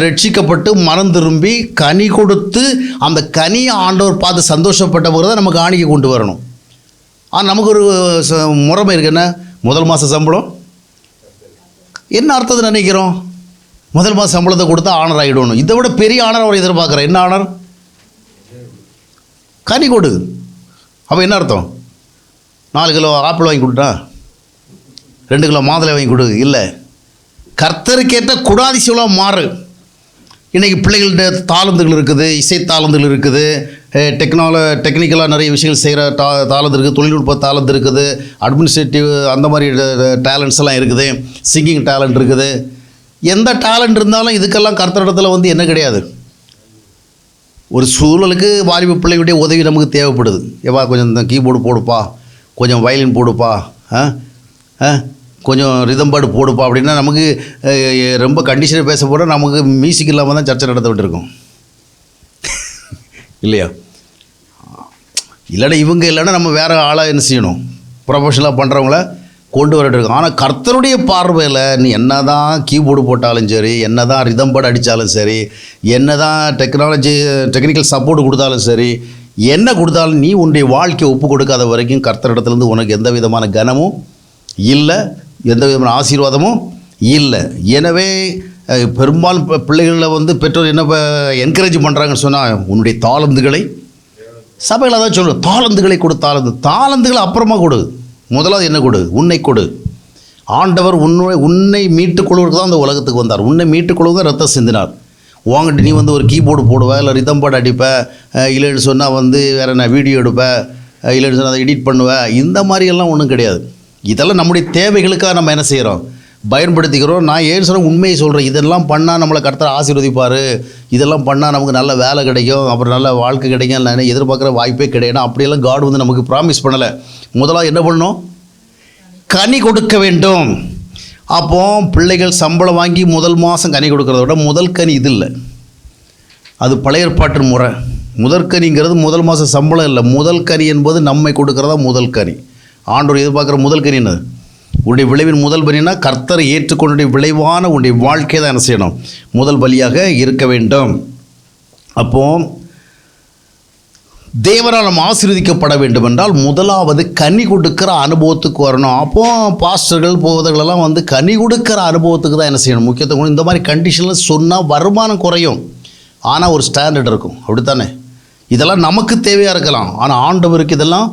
ரட்சிக்கப்பட்டு மனம் திரும்பி கனி கொடுத்து அந்த கனியை ஆண்டவர் பார்த்து சந்தோஷப்பட்ட போது தான் நமக்கு காணிக்கை கொண்டு வரணும். ஆனால் நமக்கு ஒரு முறைமை இருக்குது. என்ன? முதல் மாத சம்பளம் என்ன அர்த்தத்தை நினைக்கிறோம்? முதல் மாத சம்பளத்தை கொடுத்தா ஆனர் ஆகிடணும். இதை விட பெரிய ஆனர் அவர் எதிர்பார்க்குறேன். என்ன ஆனர்? கனி கொடு. அப்போ என்ன அர்த்தம்? 4 கிலோ ஆப்பிள் வாங்கி கொடுத்தா, 2 கிலோ மாதுளை வாங்கி கொடு? இல்லை, கர்த்தருக்கேற்ற குணாதிசயமாக மாறு. இன்றைக்கி பிள்ளைகள்கிட்ட தாளந்துகள் இருக்குது, இசை தாளந்துகள் இருக்குது, டெக்னிக்கலாக நிறைய விஷயங்கள் செய்கிற தாளந்து இருக்குது, தொழில்நுட்ப தாளந்து இருக்குது, அட்மினிஸ்ட்ரேட்டிவ் அந்த மாதிரி டேலண்ட்ஸ் எல்லாம் இருக்குது, சிங்கிங் டேலண்ட் இருக்குது. எந்த டேலண்ட் இருந்தாலும் இதுக்கெல்லாம் கர்த்தரிடத்தில் என்ன கிடையாது. ஒரு சூழலுக்கு வாலிப பிள்ளைகளுடைய உதவி நமக்கு தேவைப்படுது. ஏவா கொஞ்சம் இந்த கீபோர்டு போடுப்பா, கொஞ்சம் வயலின் போடுப்பா, கொஞ்சம் ரிதம் பாடு போடுப்பா அப்படின்னா நமக்கு ரொம்ப கண்டிஷனை பேச போனால் நமக்கு மியூசிக் இல்லாமல் தான் சர்ச்சை நடத்த விட்டுருக்கோம் இல்லையா? இல்லைன்னா இவங்க இல்லைன்னா நம்ம வேறு ஆளாக என்ன செய்யணும்? ப்ரொஃபஷனலாக பண்ணுறவங்கள கொண்டு வரட்டுருக்கோம். ஆனால் கர்த்தருடைய பார்வையில் நீ என்ன தான் கீபோர்டு போட்டாலும் சரி, என்ன தான் ரிதம் பாடு அடித்தாலும் சரி, என்ன தான் டெக்னிக்கல் சப்போர்ட் கொடுத்தாலும் சரி, என்ன கொடுத்தாலும் நீ உன்னுடைய வாழ்க்கையை ஒப்பு கொடுக்காத வரைக்கும் கர்த்தரிடத்துலேருந்து உனக்கு எந்த விதமான கனமும் இல்லை, எந்த விதமான ஆசீர்வாதமும் இல்லை. எனவே பெரும்பாலும் பிள்ளைகளில் பெற்றோர் என்ன என்கரேஜ் பண்ணுறாங்கன்னு சொன்னால், உன்னுடைய தாளந்துகளை சபையில் தான் சொல்லணும், தாளந்துகளை கொடு. தாளந்துகளை அப்புறமா கொடு. முதலாவது என்ன கொடு? உன்னை கொடு. ஆண்டவர் உன்னை மீட்டுக்கொள்வதற்கு தான் அந்த உலகத்துக்கு வந்தார். உன்னை மீட்டுக்கொள்வது தான் ரத்தம் சிந்தினார். வாங்கிட்டு நீ ஒரு கீபோர்டு போடுவேன், இல்லை ரிதம் பாடு அடிப்பேன், இல்லைன்னு சொன்னால் வேறு என்ன வீடியோ எடுப்பேன், இல்லைன்னு சொன்னால் அதை எடிட் பண்ணுவேன். இந்த மாதிரியெல்லாம் ஒன்றும் கிடையாது. இதெல்லாம் நம்முடைய தேவைகளுக்காக நம்ம என்ன செய்கிறோம்? பயன்படுத்திக்கிறோம். நான் ஏன் சொல்கிறேன்? உண்மையை சொல்கிறேன். இதெல்லாம் பண்ணால் நம்மளை கர்த்தர் ஆசீர்வதிப்பார், இதெல்லாம் பண்ணால் நமக்கு நல்ல வேலை கிடைக்கும், அப்புறம் நல்ல வாழ்க்கை கிடைக்கும், நான் எதிர்பார்க்குற வாய்ப்பே கிடையாது. அப்படியெல்லாம் காட் நமக்கு ப்ராமிஸ் பண்ணலை. முதலாக என்ன பண்ணணும்? கனி கொடுக்க வேண்டும். அப்போ பிள்ளைகள் சம்பளம் வாங்கி முதல் மாதம் கனி கொடுக்கறத விட முதல் கனி இது இல்லை, அது பழைய ஏற்பாட்டு முறை. முதற்கனிங்கிறது முதல் மாதம் சம்பளம் இல்லை. முதல் கனி என்பது நம்மை கொடுக்கறதா முதல் கனி. ஆண்டவர் எதிர்பார்க்குற முதல் கனி என்னது? உன்னுடைய விளைவின் முதல் பலினா கர்த்தரை ஏற்றுக்கொண்டுடைய விளைவான உன்னுடைய வாழ்க்கையை தான் என்ன செய்யணும்? முதல் பலியாக இருக்க வேண்டும். அப்போது தேவனால் நம்ம ஆசீர்வதிக்கப்பட வேண்டும் என்றால் முதலாவது கனி கொடுக்கிற அனுபவத்துக்கு வரணும். அப்போ பாஸ்டர்கள் போவதெல்லாம் வந்து கனி கொடுக்கிற அனுபவத்துக்கு தான் என்ன செய்யணும், முக்கியத்துவம். இந்த மாதிரி கண்டிஷனில் சொன்னால் வருமானம் குறையும், ஆனால் ஒரு ஸ்டாண்டர்ட் இருக்கும், அப்படித்தானே? இதெல்லாம் நமக்கு தேவையாக இருக்கலாம், ஆனால் ஆண்டவருக்கு இதெல்லாம்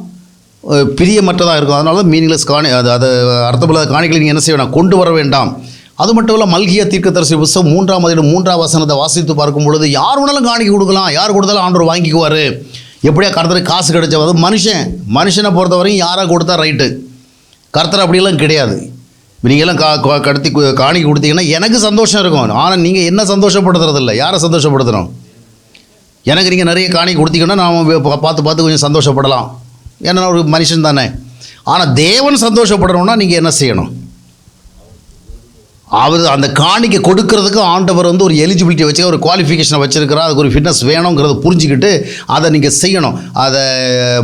பிரியமற்றதாக இருக்கும். அதனால தான் மீனிங்லெஸ் அது அர்த்தமில்லாத காணிகளை நீங்கள் என்ன செய்ய வேண்டாம், கொண்டு வர வேண்டாம். அது மட்டும் இல்லை, மல்கியா தீர்க்கதரிசி புத்தகம் 3 வசனத்தை வாசித்து பார்க்கும் பொழுது யார் வேணாலும் காணிக்கை கொடுக்கலாம், யார் கொடுத்தாலும் ஆண்டவர் வாங்கிக்குவார். எப்படியா கர்த்தருக்கு காசு கிடைச்சது மனுஷனை பொறுத்த வரையும் யாராக கொடுத்தா ரைட்டு, கர்த்தர் அப்படியெல்லாம் கிடையாது. நீங்கள்லாம் கடத்தி காணிக்கை கொடுத்தீங்கன்னா எனக்கு சந்தோஷம் இருக்கும், ஆனால் நீங்கள் என்ன சந்தோஷப்படுத்துறதில்ல, யாரை சந்தோஷப்படுத்துகிறோம்? எனக்கு நீங்கள் நிறைய காணிக்கை கொடுத்தீங்கன்னா நாம் பார்த்து கொஞ்சம் சந்தோஷப்படலாம், ஏன்னா ஒரு மனுஷன் தானே. ஆனால் தேவன் சந்தோஷப்படணும்னா நீங்கள் என்ன செய்யணும், அவர் அந்த காணிக்கை கொடுக்கறதுக்கு ஆண்டவர் வந்து ஒரு எலிஜிபிலிட்டி வச்சு ஒரு குவாலிஃபிகேஷனை வச்சுருக்கிறார், அதுக்கு ஒரு ஃபிட்னஸ் வேணுங்கிறத புரிஞ்சுக்கிட்டு அதை நீங்கள் செய்யணும். அதை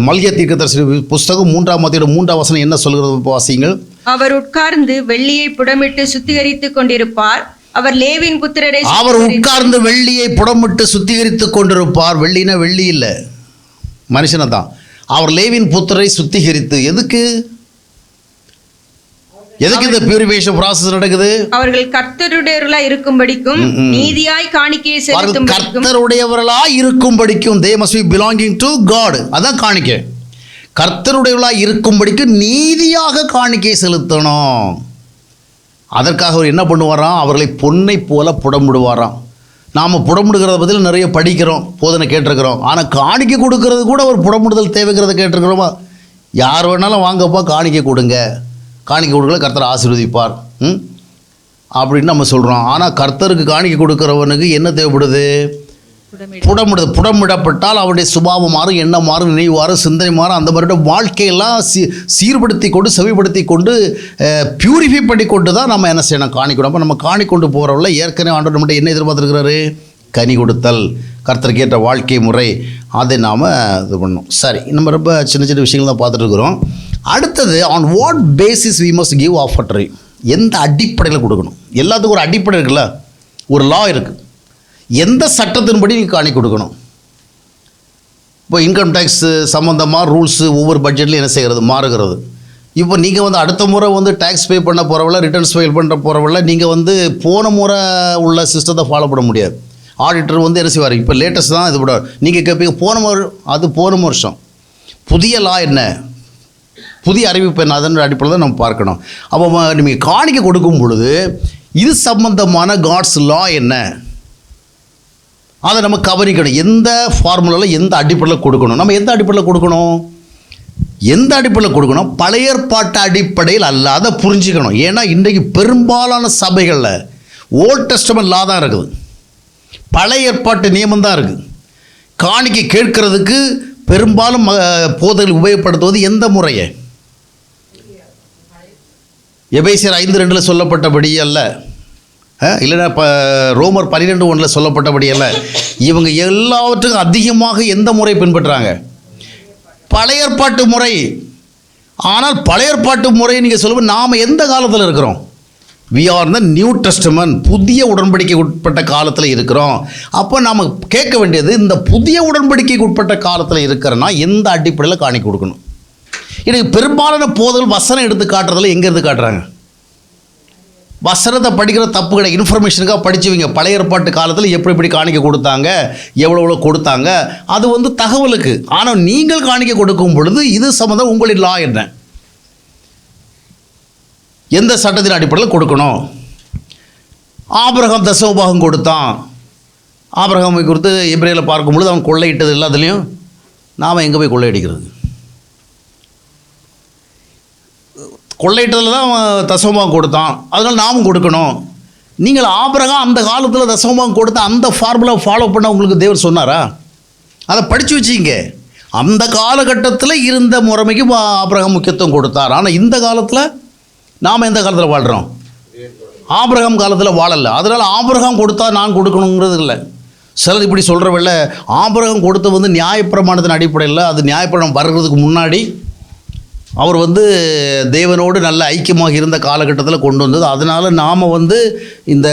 மல்கியா தீர்க்கதரிசி புஸ்தகம் 3 வசனம் என்ன சொல்கிறது வாசியுங்கள். அவர் உட்கார்ந்து வெள்ளியை புடமிட்டு சுத்திகரித்துக் கொண்டிருப்பார், அவர் லேவியின் புத்திரரை உட்கார்ந்து வெள்ளியை புடமிட்டு சுத்திகரித்துக் கொண்டிருப்பார். வெள்ளினா வெள்ளி இல்லை, மனுஷனை தான். அவர் லேவியின் புத்திரரை சுத்திகரித்து, எதுக்கு இந்த பியூரிஃபிகேஷன் process நடக்குது? அவர்கள் கர்த்தருடையவர்களாய் இருக்கும்படிக்கும் நீதியாய் காணிக்கையை செலுத்தும்படிக்கும். கர்த்தருடையவர்களாய் இருக்கும்படிக்கும், they must be belonging to God. அதான் காணிக்கை. கர்த்தருடையவர்களாய் இருக்கும்படிக்கு நீதியாக காணிக்கை செலுத்தணும். அதற்காக அவர் என்ன பண்ணுவாராம், அவர்களை பொன்னை போல புடமிடுவாராம். நாம் புடமிடுகிறத பற்றியில் நிறைய படிக்கிறோம், போதனை கேட்டிருக்கிறோம். ஆனால் காணிக்கை கொடுக்கறது கூட ஒரு புடமிடுதல் தேவைங்கிறத கேட்டிருக்கிறோமா? யார் வேணாலும் வாங்கப்பா காணிக்கை கொடுங்க, காணிக்கை கொடுக்கல கர்த்தர் ஆசீர்வதிப்பார் அப்படின்னு நம்ம சொல்கிறோம். ஆனால் கர்த்தருக்கு காணிக்கை கொடுக்குறவனுக்கு என்ன தேவைப்படுது? புடமிடப்பட்டால் அவருடைய சுபாவம் மாறும், எண்ணம் மாறும், நினைவு மாறும், சிந்தனை மாறும். அந்த மாதிரி வாழ்க்கையெல்லாம் சீர்படுத்தி கொண்டு செவிப்படுத்தி கொண்டு பியூரிஃபை பண்ணி கொண்டு தான் நம்ம என்ன செய்யணும், காணிக்கை. அப்போ நம்ம காணி கொண்டு போகிறவங்கள ஏற்கனவே ஆண்டவர் நம்மகிட்ட என்ன எதிர்பார்த்துருக்கிறாரு? கனி கொடுத்தல், கர்த்தருக்கு ஏற்ற வாழ்க்கை முறை, அதை நாம் இது பண்ணணும். சரி, நம்ம ரொம்ப சின்ன சின்ன விஷயங்கள் தான் பார்த்துட்டு இருக்கிறோம். அடுத்தது, on what basis we must give ஆஃபர்டரி, எந்த அடிப்படையில் கொடுக்கணும்? எல்லாத்துக்கும் ஒரு அடிப்படை இருக்குல்ல, ஒரு லா இருக்குது. எந்த சட்டத்தின்படி நீங்கள் காணி கொடுக்கணும்? இப்போ இன்கம் டேக்ஸ் சம்மந்தமாக ரூல்ஸு ஒவ்வொரு பட்ஜெட்லையும் என்ன செய்கிறது, மாறுகிறது. இப்போ நீங்கள் வந்து அடுத்த முறை வந்து டேக்ஸ் பே பண்ண போகிறவங்கள, ரிட்டர்ன்ஸ் ஃபைல் பண்ணுற போகிறவங்கள நீங்கள் வந்து போன முறை உள்ள சிஸ்டத்தை ஃபாலோ பண்ண முடியாது. ஆடிட்டர் வந்து என்ன செய்வார், இப்போ லேட்டஸ்ட் தான் இது விடுவார். நீங்கள் கேட்பீங்க போன வருஷம் புதிய லா என்ன, புதிய அறிவிப்பு என்ன, அதன் அடிப்படையில் தான் நம்ம பார்க்கணும். அப்போ நீங்கள் காணிக்கை கொடுக்கும் பொழுது இது சம்பந்தமான காட்ஸ் லா என்ன, அதை நம்ம கவனிக்கணும். எந்த ஃபார்முலாவில் எந்த அடிப்படையில் கொடுக்கணும், நம்ம எந்த அடிப்படையில் கொடுக்கணும், எந்த அடிப்படையில் கொடுக்கணும்? பழைய ஏற்பாட்டு அடிப்படையில் அல்ல, அதை புரிஞ்சுக்கணும். ஏன்னா இன்றைக்கு பெரும்பாலான சபைகளில் ஓல்ட் டெஸ்டமென்ட் லா தான் இருக்குது, பழைய ஏற்பாட்டு நியமம் தான் இருக்குது. காணிக்கை கேட்கறதுக்கு பெரும்பாலும் போதைகள் உபயோகப்படுத்துவது எந்த முறையை? எபேசியர் 5:2 சொல்லப்பட்டபடி அல்ல, இல்லைன்னா இப்போ ரோமர் 12:1 சொல்லப்பட்டபடி அல்ல. இவங்க எல்லாவற்றுக்கும் அதிகமாக எந்த முறை பின்பற்றுறாங்க? பழைய ஏற்பாட்டு முறை. ஆனால் பழைய ஏற்பாட்டு முறையை நீங்கள் சொல்லும்போது நாம் எந்த காலத்தில் இருக்கிறோம்? We are the new testament, புதிய உடன்படிக்கைக்கு உட்பட்ட காலத்தில் இருக்கிறோம். அப்போ நாம் கேட்க வேண்டியது, இந்த புதிய உடன்படிக்கைக்கு உட்பட்ட காலத்தில் இருக்கிறன்னா எந்த அடிப்படையில் காணிக்கை கொடுக்கணும்? எனக்கு பெரும்பாலான போதல் வசனம் எடுத்து காட்டுறதுல எங்கே எடுத்து காட்டுறாங்க? வசனத்தை படிக்கிற தப்பு கிடையாது, இன்ஃபர்மேஷனுக்காக படிச்சுவிங்க. பழைய ஏற்பாட்டு காலத்தில் எப்படி காணிக்கை கொடுத்தாங்க, எவ்வளோ கொடுத்தாங்க, அது வந்து தகவலுக்கு. ஆனால் நீங்கள் காணிக்கை கொடுக்கும் பொழுது இது சம்மந்தம் உங்களின் லா என்ன, எந்த சட்டத்தின் அடிப்படையில் கொடுக்கணும்? ஆபிரகாம் தசமபாகம் கொடுத்தான். ஆபிரகாமை குறித்து எபிரேயரில் பார்க்கும் பொழுது அவன் கொள்ளையிட்டது எல்லாத்துலேயும். நாம் எங்கே போய் கொள்ளையடிக்கிறது? கொள்ளையிட்டதில் தான் அவன் தசமபாகம் கொடுத்தான், அதனால் நாமும் கொடுக்கணும். நீங்கள் ஆபிரகாம் அந்த காலத்தில் தசமபாகம் கொடுத்த அந்த ஃபார்முலா ஃபாலோ பண்ண உங்களுக்கு தேவர் சொன்னாரா? அதை படித்து வச்சிங்க. அந்த காலகட்டத்தில் இருந்த முறைமைக்கு ஆபிரகாம் முக்கியத்துவம் கொடுத்தார். ஆனால் இந்த காலத்தில் நாம் எந்த காலத்தில் வாழ்கிறோம்? ஆபிரகாம் காலத்தில் வாழலை. அதனால் ஆபிரகாம் கொடுத்தா நான் கொடுக்கணுங்கிறது இல்லை. சிலர் இப்படி சொல்கிறவில்ல, ஆபிரகாம் கொடுத்த வந்து நியாயப்பிரமாணத்தின் அடிப்படையில், அது நியாயப்பிரமாணம் வர்றதுக்கு முன்னாடி அவர் வந்து தேவனோடு நல்ல ஐக்கியமாக இருந்த காலகட்டத்தில் கொண்டு வந்தது. அதனால் நாம் வந்து இந்த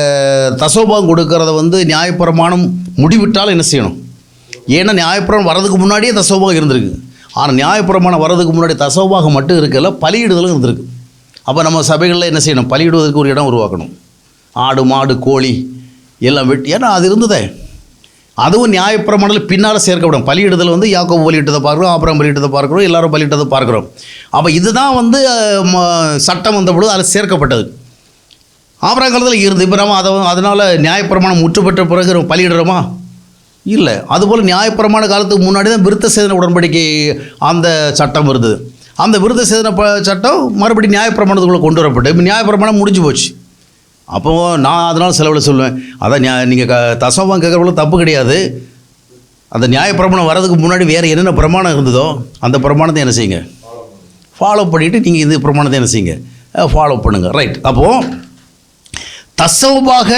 தசோபாகம் கொடுக்கறத வந்து நியாயப்பிரமாணம் முடிவிட்டால் என்ன செய்யணும்? ஏன்னா நியாயப்பிரமாணம் வர்றதுக்கு முன்னாடியே தசமபாகம் இருந்திருக்கு. ஆனால் நியாயப்பிரமாணம் வர்றதுக்கு முன்னாடி தசமபாகம் மட்டும் இருக்கல, பலியிடுதலும் இருந்திருக்கு. அப்போ நம்ம சபைகளில் என்ன செய்யணும்? பலியிடுவதற்கு ஒரு இடம் உருவாக்கணும். ஆடு மாடு கோழி எல்லாம் வெட்டி, ஏன்னா அது இருந்ததே. அதுவும் நியாயப்பிரமாணத்தில் பின்னால் சேர்க்கப்படும். பலியிடுதல் வந்து யாக்கோபு பலியிட்டதை பார்க்குறோம், ஆபிரகாம் பலியிட்டதை பார்க்குறோம், எல்லாரும் பலியிட்டதை பார்க்குறோம். அப்போ இதுதான் வந்து சட்டம் வந்த பொழுது அதில் சேர்க்கப்பட்டது. ஆபிரகாம் காலத்தில் இருந்து இப்போ நம்ம அதனால் நியாயப்பிரமாணம் முற்று பெற்ற பிறகு பலியிடுறோமா? இல்லை. அதுபோல் நியாயப்பிரமாண காலத்துக்கு முன்னாடி தான் விருத்த சேதன உடன்படிக்கை அந்த சட்டம் இருந்தது. அந்த விருத்த சேதன சட்டம் மறுபடியும் நியாயப்பிரமாணத்துக்குள்ளே கொண்டு வரப்பட்டு இப்போ நியாயப்பிரமாணம் முடிஞ்சு போச்சு. அப்போது நான் அதனால் செலவில் சொல்லுவேன், அதான் நீங்கள் தசமபாகம் கேட்குறவங்கள தப்பு கிடையாது. அந்த நியாயப்பிரமாணம் வர்றதுக்கு முன்னாடி வேறு என்னென்ன பிரமாணம் இருந்ததோ அந்த பிரமாணத்தை என்ன செய்யுங்க? ஃபாலோ பண்ணிவிட்டு நீங்கள் இந்த பிரமாணத்தை என்ன செய்யுங்க? ஃபாலோ பண்ணுங்கள். ரைட். அப்போது தசமபாக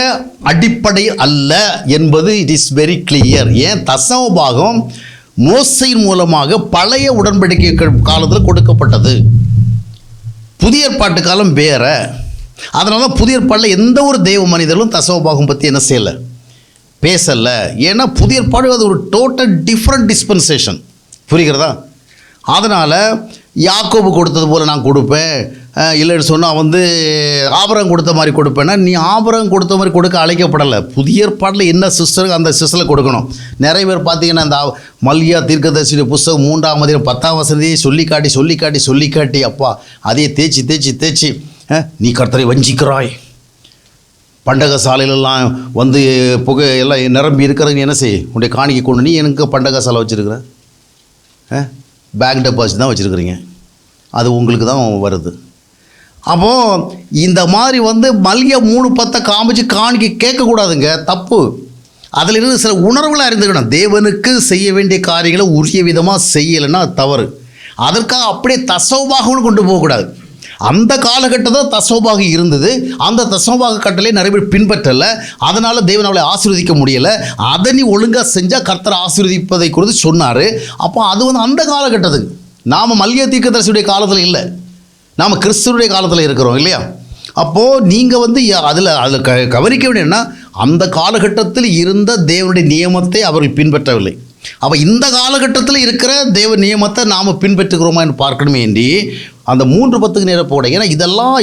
அடிப்படை அல்ல என்பது இட் இஸ் வெரி கிளியர். ஏன்? தசமபாகம் மோசையின் மூலமாக பழைய உடன்படிக்கை காலத்தில் கொடுக்கப்பட்டது. புதிய ஏற்பாட்டு காலம் வேற. அதனால தான் புதிய ஏற்பாட்டில் எந்த ஒரு தெய்வ மனிதர்களும் தசமபாகம் பற்றி என்ன செய்யலை, பேசலை. ஏன்னா புதிய ஏற்பாடு அது ஒரு டோட்டல் டிஃப்ரெண்ட் டிஸ்பென்சேஷன். புரிகிறதா? அதனால் யாக்கோபு கொடுத்தது போல் நான் கொடுப்பேன் இல்லைன்னு சொன்னால் வந்து ஆபிரகாம் கொடுத்த மாதிரி கொடுப்பேன்னா, நீ ஆபிரகாம் கொடுத்த மாதிரி கொடுக்க அழைக்கப்படலை. புதிய ஏற்பாட்டில் என்ன சிஸ்டருக்கு அந்த சிஸ்டரில் கொடுக்கணும். நிறைய பேர் பார்த்தீங்கன்னா இந்த மல்கியா தீர்க்கதரிசி புஸ்தகம் 3ஆம் அதிகாரம் 10ஆம் வசனத்தையே சொல்லி காட்டி அப்பா அதையே தேய்ச்சி நீ கர்த்தரை வஞ்சிக்கிறாய், பண்டக சாலையிலெல்லாம் வந்து புகை எல்லாம் நிரம்பி இருக்கிறது, என்ன செய்? உன்னுடைய காணிக்கை கொண்டு நீ எனக்கு பண்டக சாலை வச்சுருக்கிற, பேங்க் டெபாசிட் தான் வச்சுருக்கிறீங்க, அது உங்களுக்கு தான் வருது. அப்போது இந்த மாதிரி வந்து மல்கியா 3:10 காமிச்சு காணிக்கை கேட்கக்கூடாதுங்க, தப்பு. அதில் இருந்து சில உணர்வுகளை அறிந்துக்கணும். தேவனுக்கு செய்ய வேண்டிய காரியங்களை உரிய விதமாக செய்யலைன்னா அது தவறு. அதற்காக அப்படியே தசமபாகம்னு கொண்டு போகக்கூடாது. அந்த காலகட்டத்தில் தசமபாகம் இருந்தது. அந்த தசமபாக கட்டளை நிறைய பேர் பின்பற்றலை. அதனால் தேவன் அவளை ஆசீர்வதிக்க முடியலை. அதை நீ ஒழுங்காக செஞ்சால் கர்த்தர் ஆசீர்வதிப்பதை குறித்து சொன்னார். அப்போ அது வந்து அந்த காலகட்டத்துக்கு. நாம் மல்கியா தீர்க்கதரிசியுடைய காலத்தில் இல்லை, நாம் கிறிஸ்துவனுடைய காலத்தில் இருக்கிறோம் இல்லையா? அப்போது நீங்கள் வந்து அதில் கவனிக்க வேண்டியன்னா அந்த காலகட்டத்தில் இருந்த தேவனுடைய நியமத்தை அவர்கள் பின்பற்றவில்லை. அப்போ இந்த காலகட்டத்தில் இருக்கிற தேவ நியமத்தை நாம் பின்பற்றுகிறோமா என்று பார்க்கணுமே என்று அந்த 3:10 நேரம் போட. ஏன்னா இதெல்லாம்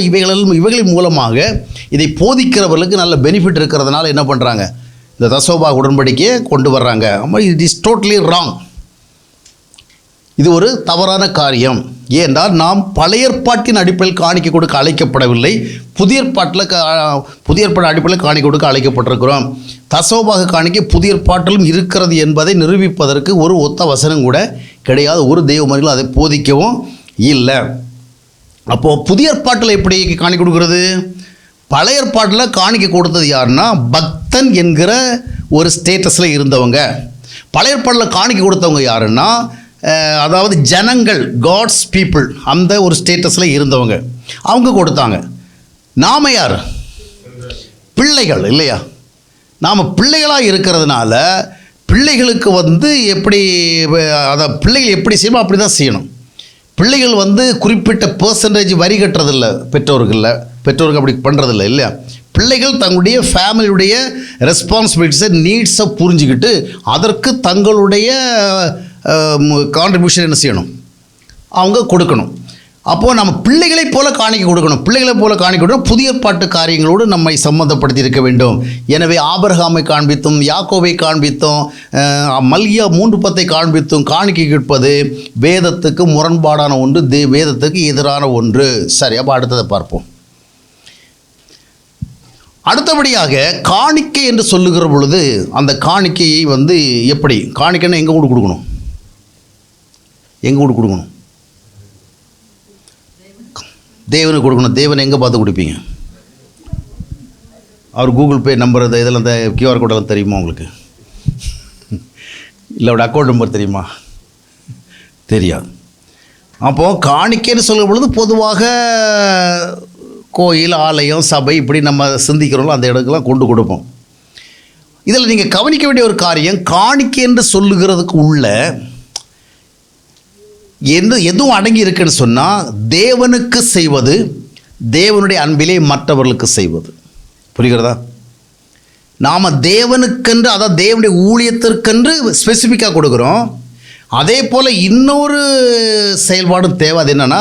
இவைகளின் மூலமாக இதை போதிக்கிறவர்களுக்கு நல்ல பெனிஃபிட் இருக்கிறதுனால என்ன பண்ணுறாங்க? இந்த தசமபாக உடன்படிக்கையை கொண்டு வர்றாங்க. It is totally wrong. இது ஒரு தவறான காரியம். ஏனென்றால் நாம் பழைய ஏற்பாட்டின் அடிப்படையில் காணிக்கை கொடுக்க அழைக்கப்படவில்லை, புதிய ஏற்பாடு அடிப்படையில் காணிக்கை கொடுக்க அழைக்கப்பட்டிருக்கிறோம். தசமபாக காணிக்கை புதிய ஏற்பாட்டிலும் இருக்கிறது என்பதை நிரூபிப்பதற்கு ஒரு ஒத்த வசனம் கூட கிடையாது. ஒரு தெய்வ மனிதர்கள் அதை போதிக்கவும் இல்லை. அப்போது புதிய ஏற்பாட்டில் எப்படி காணிக்கை கொடுக்கறது? பழைய ஏற்பாட்டில் காணிக்கை கொடுத்தது யாருன்னா பக்தன் என்கிற ஒரு ஸ்டேட்டஸில் இருந்தவங்க. பழைய ஏற்பாட்டில் காணிக்கை கொடுத்தவங்க யாருன்னா அதாவது ஜனங்கள், காட்ஸ் பீப்புள், அந்த ஒரு ஸ்டேட்டஸில் இருந்தவங்க, அவங்க கொடுத்தாங்க. நாம் யார்? பிள்ளைகள் இல்லையா? நாம் பிள்ளைகளாக இருக்கிறதுனால பிள்ளைகளுக்கு வந்து எப்படி பிள்ளைகள் எப்படி செய்யணும் அப்படி தான் செய்யணும். பிள்ளைகள் வந்து குறிப்பிட்ட பர்சன்டேஜ் வரி கட்டுறதில்லை பெற்றோருக்கு அப்படி பண்ணுறதில்லை இல்லையா? பிள்ளைகள் தங்களுடைய ஃபேமிலியுடைய ரெஸ்பான்சிபிலிட்டிஸை, நீட்ஸை புரிஞ்சுக்கிட்டு அதற்கு தங்களுடைய கான்ட்ரிபியூஷன் என்ன செய்யணும்? அவங்க கொடுக்கணும். அப்போது நம்ம பிள்ளைகளைப் போல காணிக்கை கொடுக்கணும். பிள்ளைகளைப் போல காணிக்கை கொடுக்கணும். புதிய ஏற்பாட்டு காரியங்களோடு நம்மை சம்மந்தப்படுத்தி இருக்க வேண்டும். எனவே ஆபிரகாமை காண்பித்தும், யாக்கோபை காண்பித்தும், மல்கியா 3:10 காண்பித்தும் காணிக்கை கேட்பது வேதத்துக்கு முரண்பாடான ஒன்று, வேதத்துக்கு எதிரான ஒன்று. சரி, அப்போ அடுத்ததை பார்ப்போம். அடுத்தபடியாக காணிக்கை என்று சொல்லுகிற பொழுது அந்த காணிக்கையை வந்து எப்படி காணிக்கைன்னு எங்கே கூட கொடுக்கணும்? தேவனுக்கு கொடுக்கணும். தேவனை எங்கே பார்த்து கொடுப்பீங்க? அவர் கூகுள் பே நம்பர் இதெல்லாம் இந்த கியூஆர் கோடெல்லாம் தெரியுமா உங்களுக்கு? இல்லை அவருடைய அக்கௌண்ட் நம்பர் தெரியுமா? தெரியாது. அப்போது காணிக்கைன்னு சொல்லும் பொழுது பொதுவாக கோயில், ஆலயம், சபை இப்படி நம்ம சிந்திக்கிறோம், அந்த இடத்துக்கெல்லாம் கொண்டு கொடுப்போம். இதில் நீங்கள் கவனிக்க வேண்டிய ஒரு காரியம், காணிக்கை என்று சொல்லுகிறதுக்கு உள்ள எதுவும் அடங்கி இருக்குன்னு சொன்னால் தேவனுக்கு செய்வது, தேவனுடைய அன்பிலே மற்றவர்களுக்கு செய்வது. புரிகிறதா? நாம் தேவனுக்கென்று, அதாவது தேவனுடைய ஊழியத்திற்கென்று ஸ்பெசிஃபிக்காக கொடுக்குறோம். அதே போல் இன்னொரு செயல்பாடும் தேவை. அது என்னென்னா,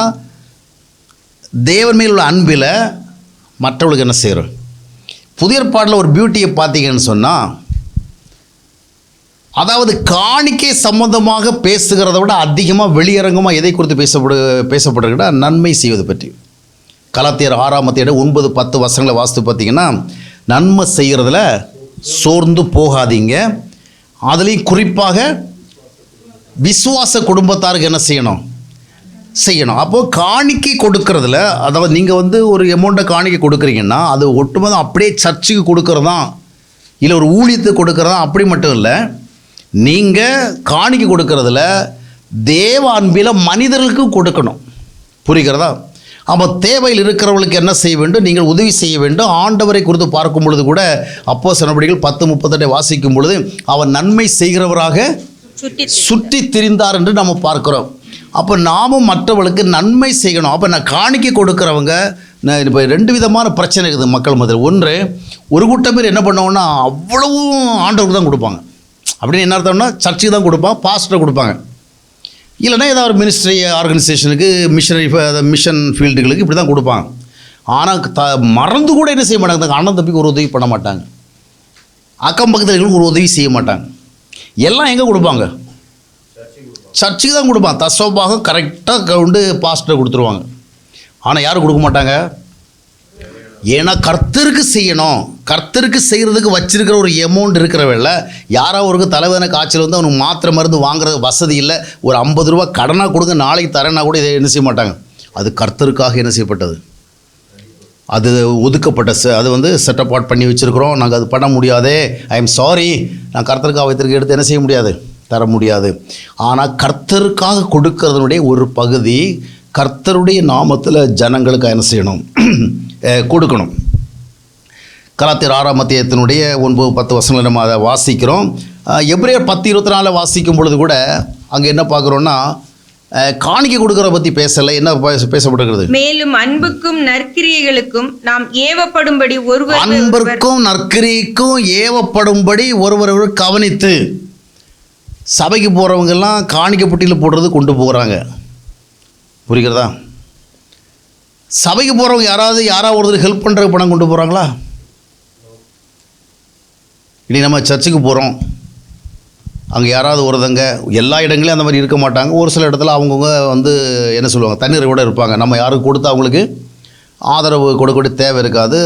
தேவன் மேல் உள்ள அன்பில் மற்றவர்களுக்கு என்ன செய்கிறோம். புதிய ஏற்பாட்டில் ஒரு பியூட்டியை பார்த்தீங்கன்னு சொன்னால், அதாவது காணிக்கை சம்பந்தமாக பேசுகிறத விட அதிகமாக வெளியரங்கமாக எதை குறித்து பேசப்படுகிற நன்மை செய்வது பற்றி. கலாத்தியர் 6:9 வசனங்களை வாசித்து பார்த்தீங்கன்னா, நன்மை செய்கிறதுல சோர்ந்து போகாதீங்க, அதுலேயும் குறிப்பாக விசுவாச குடும்பத்தாருக்கு என்ன செய்யணும். அப்போது காணிக்கை கொடுக்கறதுல, அதாவது நீங்கள் வந்து ஒரு அமௌண்ட்டை காணிக்கை கொடுக்குறீங்கன்னா அது ஒட்டுமொத்தம் அப்படியே சர்ச்சுக்கு கொடுக்கறதா இல்லை ஒரு ஊழியத்துக்கு கொடுக்கறதா அப்படி மட்டும் இல்லை. நீங்கள் காணிக்கை கொடுக்கறதுல தேவ அன்பில் மனிதர்களுக்கு கொடுக்கணும். புரிகிறதா? அப்போ தேவையில் இருக்கிறவர்களுக்கு என்ன செய்ய வேண்டும், நீங்கள் உதவி செய்ய வேண்டும். ஆண்டவரை குறித்து பார்க்கும் பொழுது கூட அப்போஸ்தலர் நடவடிக்கைகள் 10:38 வாசிக்கும் பொழுது அவர் நன்மை செய்கிறவராக சுற்றி திரிந்தார் என்று நம்ம பார்க்குறோம். அப்போ நாமும் மற்றவர்களுக்கு நன்மை செய்யணும். அப்போ நான் காணிக்கை கொடுக்குறவங்க, இப்போ 2 விதமான பிரச்சனை இருக்குது மக்கள் மத்தியில். ஒன்று, ஒரு கூட்டம் பேர் என்ன பண்ணுவாங்கன்னா அவ்வளவும் ஆண்டவருக்கு தான் கொடுப்பாங்க. அப்படின்னு என்ன அர்த்தம்னா, சர்ச்சுக்கு தான் கொடுப்பான், பாஸ்டரை கொடுப்பாங்க, இல்லைன்னா ஏதாவது ஒரு மினிஸ்ட்ரி ஆர்கனைசேஷனுக்கு, மிஷன் ஃபீல்டுகளுக்கு இப்படி தான் கொடுப்பாங்க. ஆனால் மறந்து கூட என்ன செய்ய மாட்டாங்க, அண்ணன் தம்பிக்கு ஒரு உதவி பண்ண மாட்டாங்க, அக்கம் பக்கத்துக்கு ஒரு உதவி செய்ய மாட்டாங்க. எல்லாம் எங்கே கொடுப்பாங்க, சர்ச்சுக்கு தான் கொடுப்பாங்க. தசோபாகம் கரெக்டாக கவுண்டு பாஸ்டரை கொடுத்துருவாங்க. ஆனால் யாரும் கொடுக்க மாட்டாங்க. ஏன்னா கர்த்தருக்கு செய்யணும். கர்த்தருக்கு செய்கிறதுக்கு வச்சிருக்கிற ஒரு அமௌண்ட் இருக்கிறவல்ல, யாராவது ஒரு தலைவன காய்ச்சல் வந்து அவனுக்கு மாத்திரை மருந்து வாங்குறது வசதி இல்லை, ஒரு 50 ரூபா கடனாக கொடுங்க நாளைக்கு தரேன்னா கூட இதை என்ன செய்ய மாட்டாங்க. அது கர்த்தருக்காக என்ன செய்யப்பட்டது, அது ஒதுக்கப்பட்ட அது வந்து செட் அப்பார்ட் பண்ணி வச்சுருக்கிறோம். நாங்கள் அது பண்ண முடியாதே, ஐ எம் சாரி, நான் கர்த்தருக்காக வைத்திருக்க எடுத்து என்ன செய்ய முடியாது, தர முடியாது. ஆனால் கர்த்தருக்காக கொடுக்கறதுனுடைய ஒரு பகுதி கர்த்தருடைய நாமத்தில் ஜனங்களுக்கு என்ன செய்யணும், கொடுக்கணும். கலாத்தியர் 6:9 வசனங்களை நம்ம அதை வாசிக்கிறோம். எபிரேயர் 10:24 வாசிக்கும் பொழுது கூட அங்கே என்ன பார்க்குறோன்னா, காணிக்கை கொடுக்கறத பற்றி பேசலை, என்ன பேசப்படுகிறது, மேலும் அன்புக்கும் நற்கிரியைகளுக்கும் நாம் ஏவப்படும்படி அன்பிற்கும் நற்கிரிக்கும் ஏவப்படும்படி ஒருவர் கவனித்து. சபைக்கு போகிறவங்கெல்லாம் காணிக்கை புட்டியில் போடுறது கொண்டு போகிறாங்க. புரிகிறதா? சபைக்கு போகிறவங்க யாராவது ஒருத்தர் ஹெல்ப் பண்ணுற பணம் கொண்டு போகிறாங்களா? இனி நம்ம சர்ச்சுக்கு போகிறோம், அங்கே யாராவது ஒருத்தங்க, எல்லா இடங்களையும் அந்த மாதிரி இருக்க மாட்டாங்க. ஒரு சில இடத்துல அவங்கவுங்க வந்து என்ன சொல்லுவாங்க, தண்ணீர் கூட இருப்பாங்க. நம்ம யாருக்கு கொடுத்து அவங்களுக்கு ஆதரவு கொடுக்கக்கூடிய தேவை இருக்காது.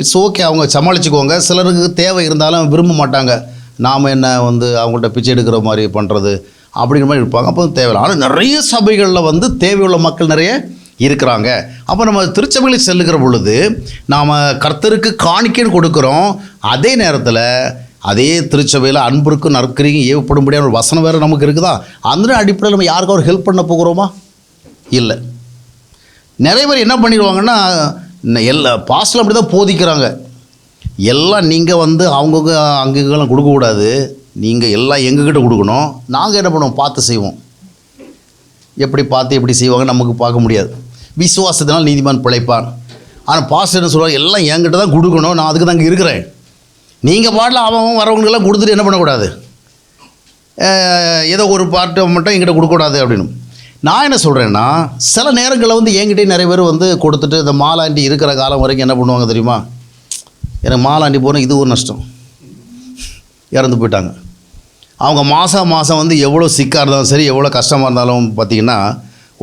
இட்ஸ் ஓகே, அவங்க சமாளிச்சுக்குவாங்க. சிலருக்கு தேவை இருந்தாலும் விரும்ப மாட்டாங்க, நாம் என்ன வந்து அவங்கள்ட்ட பிச்சை எடுக்கிற மாதிரி பண்ணுறது அப்படிங்கிற மாதிரி இருப்பாங்க. அப்போ தேவையில்லை. ஆனால் நிறைய சபைகளில் வந்து தேவையுள்ள மக்கள் நிறைய இருக்கிறாங்க. அப்போ நம்ம திருச்சபையில் செல்லுகிற பொழுது நாம் கர்த்தருக்கு காணிக்கைன்னு கொடுக்குறோம். அதே நேரத்தில் அதே திருச்சபையில் அன்பிற்கும் நற்கிரியும் ஏவப்படும்படியான ஒரு வசனம் வேறு நமக்கு இருக்குதா? அந்த அடிப்படையில் நம்ம யாருக்கும் ஒரு ஹெல்ப் பண்ண போகிறோமா? இல்லை. நிறைய பேர் என்ன பண்ணிடுவாங்கன்னா, எல்லா பாஸ்டில் அப்படி தான் போதிக்கிறாங்க, எல்லாம் நீங்கள் வந்து அவங்கவுங்க அங்கெல்லாம் கொடுக்கக்கூடாது, நீங்கள் எல்லாம் எங்ககிட்ட கொடுக்கணும், நாங்கள் என்ன பண்ணுவோம், பார்த்து செய்வோம். எப்படி பார்த்து எப்படி செய்வாங்க நமக்கு பார்க்க முடியாது. விசுவாசத்தினால் நீதிமான் பிழைப்பான். ஆனால் பாஸ்டர் என்ன சொல்லுவாங்க, எல்லாம் என்கிட்ட தான் கொடுக்கணும், நான் அதுக்கு தான் இங்கே இருக்கிறேன், நீங்கள் பாட்டில் அவன் வரவங்களுக்கெல்லாம் கொடுத்துட்டு என்ன பண்ணக்கூடாது, ஏதோ ஒரு பார்ட்டை மட்டும் என்கிட்ட கொடுக்கக்கூடாது அப்படின்னு. நான் என்ன சொல்கிறேன்னா, சில நேரங்களில் வந்து என்கிட்டே நிறைய பேர் வந்து கொடுத்துட்டு இந்த மாலாண்டி இருக்கிற காலம் வரைக்கும் என்ன பண்ணுவாங்க தெரியுமா, எனக்கு மாலாண்டி போனால் இது ஒரு நஷ்டம், இறந்து போயிட்டாங்க. அவங்க மாதம் வந்து எவ்வளோ சிக்காக இருந்தாலும் சரி, எவ்வளோ கஷ்டமாக இருந்தாலும் பார்த்திங்கன்னா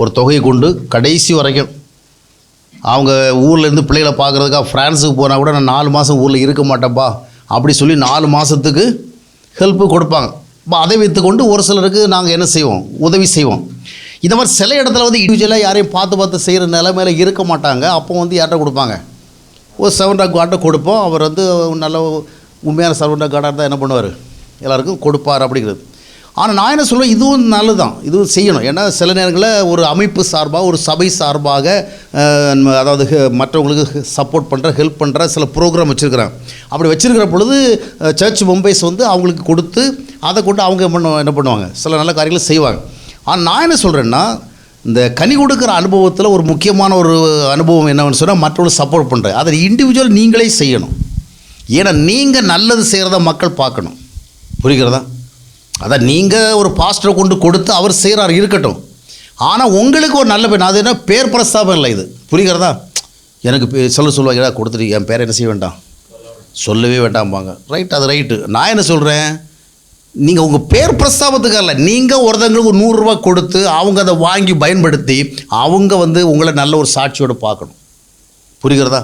ஒரு தொகையை கொண்டு கடைசி வரைக்கும் அவங்க ஊர்லேருந்து பிள்ளைகளை பார்க்குறதுக்காக ஃப்ரான்ஸுக்கு போனால் கூட நான் 4 மாதம் ஊரில் இருக்க மாட்டேன்ப்பா அப்படி சொல்லி 4 மாதத்துக்கு ஹெல்ப்பு கொடுப்பாங்க. இப்போ அதை வைத்துக்கொண்டு ஒரு சிலருக்கு நாங்கள் என்ன செய்வோம், உதவி செய்வோம். இந்த மாதிரி சில இடத்துல வந்து இண்டிவிஜுவலாக யாரையும் பார்த்து செய்கிற நிலைமையில் இருக்க மாட்டாங்க. அப்போ வந்து யார்கிட்ட கொடுப்பாங்க, ஒரு சர்வெண்ட் ஆஃப் கார்ட்டை கொடுப்போம். அவர் வந்து நல்ல உண்மையான சர்வெண்ட் ஆஃப் கார்டாக இருந்தால் என்ன பண்ணுவார், எல்லாருக்கும் கொடுப்பார் அப்படிங்கிறது. ஆனால் நான் என்ன சொல்லுவேன், இதுவும் நல்லது தான், இதுவும் செய்யணும். ஏன்னா சில நேரங்களில் ஒரு அமைப்பு சார்பாக, ஒரு சபை சார்பாக, அதாவது மற்றவங்களுக்கு சப்போர்ட் பண்ணுற, ஹெல்ப் பண்ணுற சில ப்ரோக்ராம் வச்சுருக்கிறாங்க. அப்படி வச்சுருக்கிற பொழுது சர்ச் மெம்பர்ஸ் வந்து அவங்களுக்கு கொடுத்து அதை கொண்டு அவங்க என்ன பண்ணுவாங்க, சில நல்ல காரியங்களை செய்வாங்க. ஆனால் நான் என்ன சொல்கிறேன்னா, இந்த கனி கொடுக்குற அனுபவத்தில் ஒரு முக்கியமான ஒரு அனுபவம் என்னன்னு சொன்னால், மற்றவங்களுக்கு சப்போர்ட் பண்ணுறேன். அதை இண்டிவிஜுவல் நீங்களே செய்யணும். ஏன்னா நீங்கள் நல்லது செய்கிறத மக்கள் பார்க்கணும். புரிகிறதா? அதான் நீங்கள் ஒரு பாஸ்டரை கொண்டு கொடுத்து அவர் செய்கிறார் இருக்கட்டும், ஆனால் உங்களுக்கு ஒரு நல்ல பேர், அது என்ன பேர் பிரஸ்தாபம் இல்லை இது. புரிகிறதா? எனக்கு சொல்லுவாங்க கொடுத்துட்டு என் பேரை என்ன செய்ய வேண்டாம், சொல்லவே வேண்டாம்பாங்க. ரைட், அது ரைட்டு. நான் என்ன சொல்கிறேன், நீங்கள் உங்கள் பேர் பிரஸ்தாபத்துக்காக இல்லை, நீங்கள் ஒருத்தங்களுக்கு ஒரு 100 ரூபா கொடுத்து அவங்க அதை வாங்கி பயன்படுத்தி அவங்க உங்களை நல்ல ஒரு சாட்சியோடு பார்க்கணும். புரிகிறதா?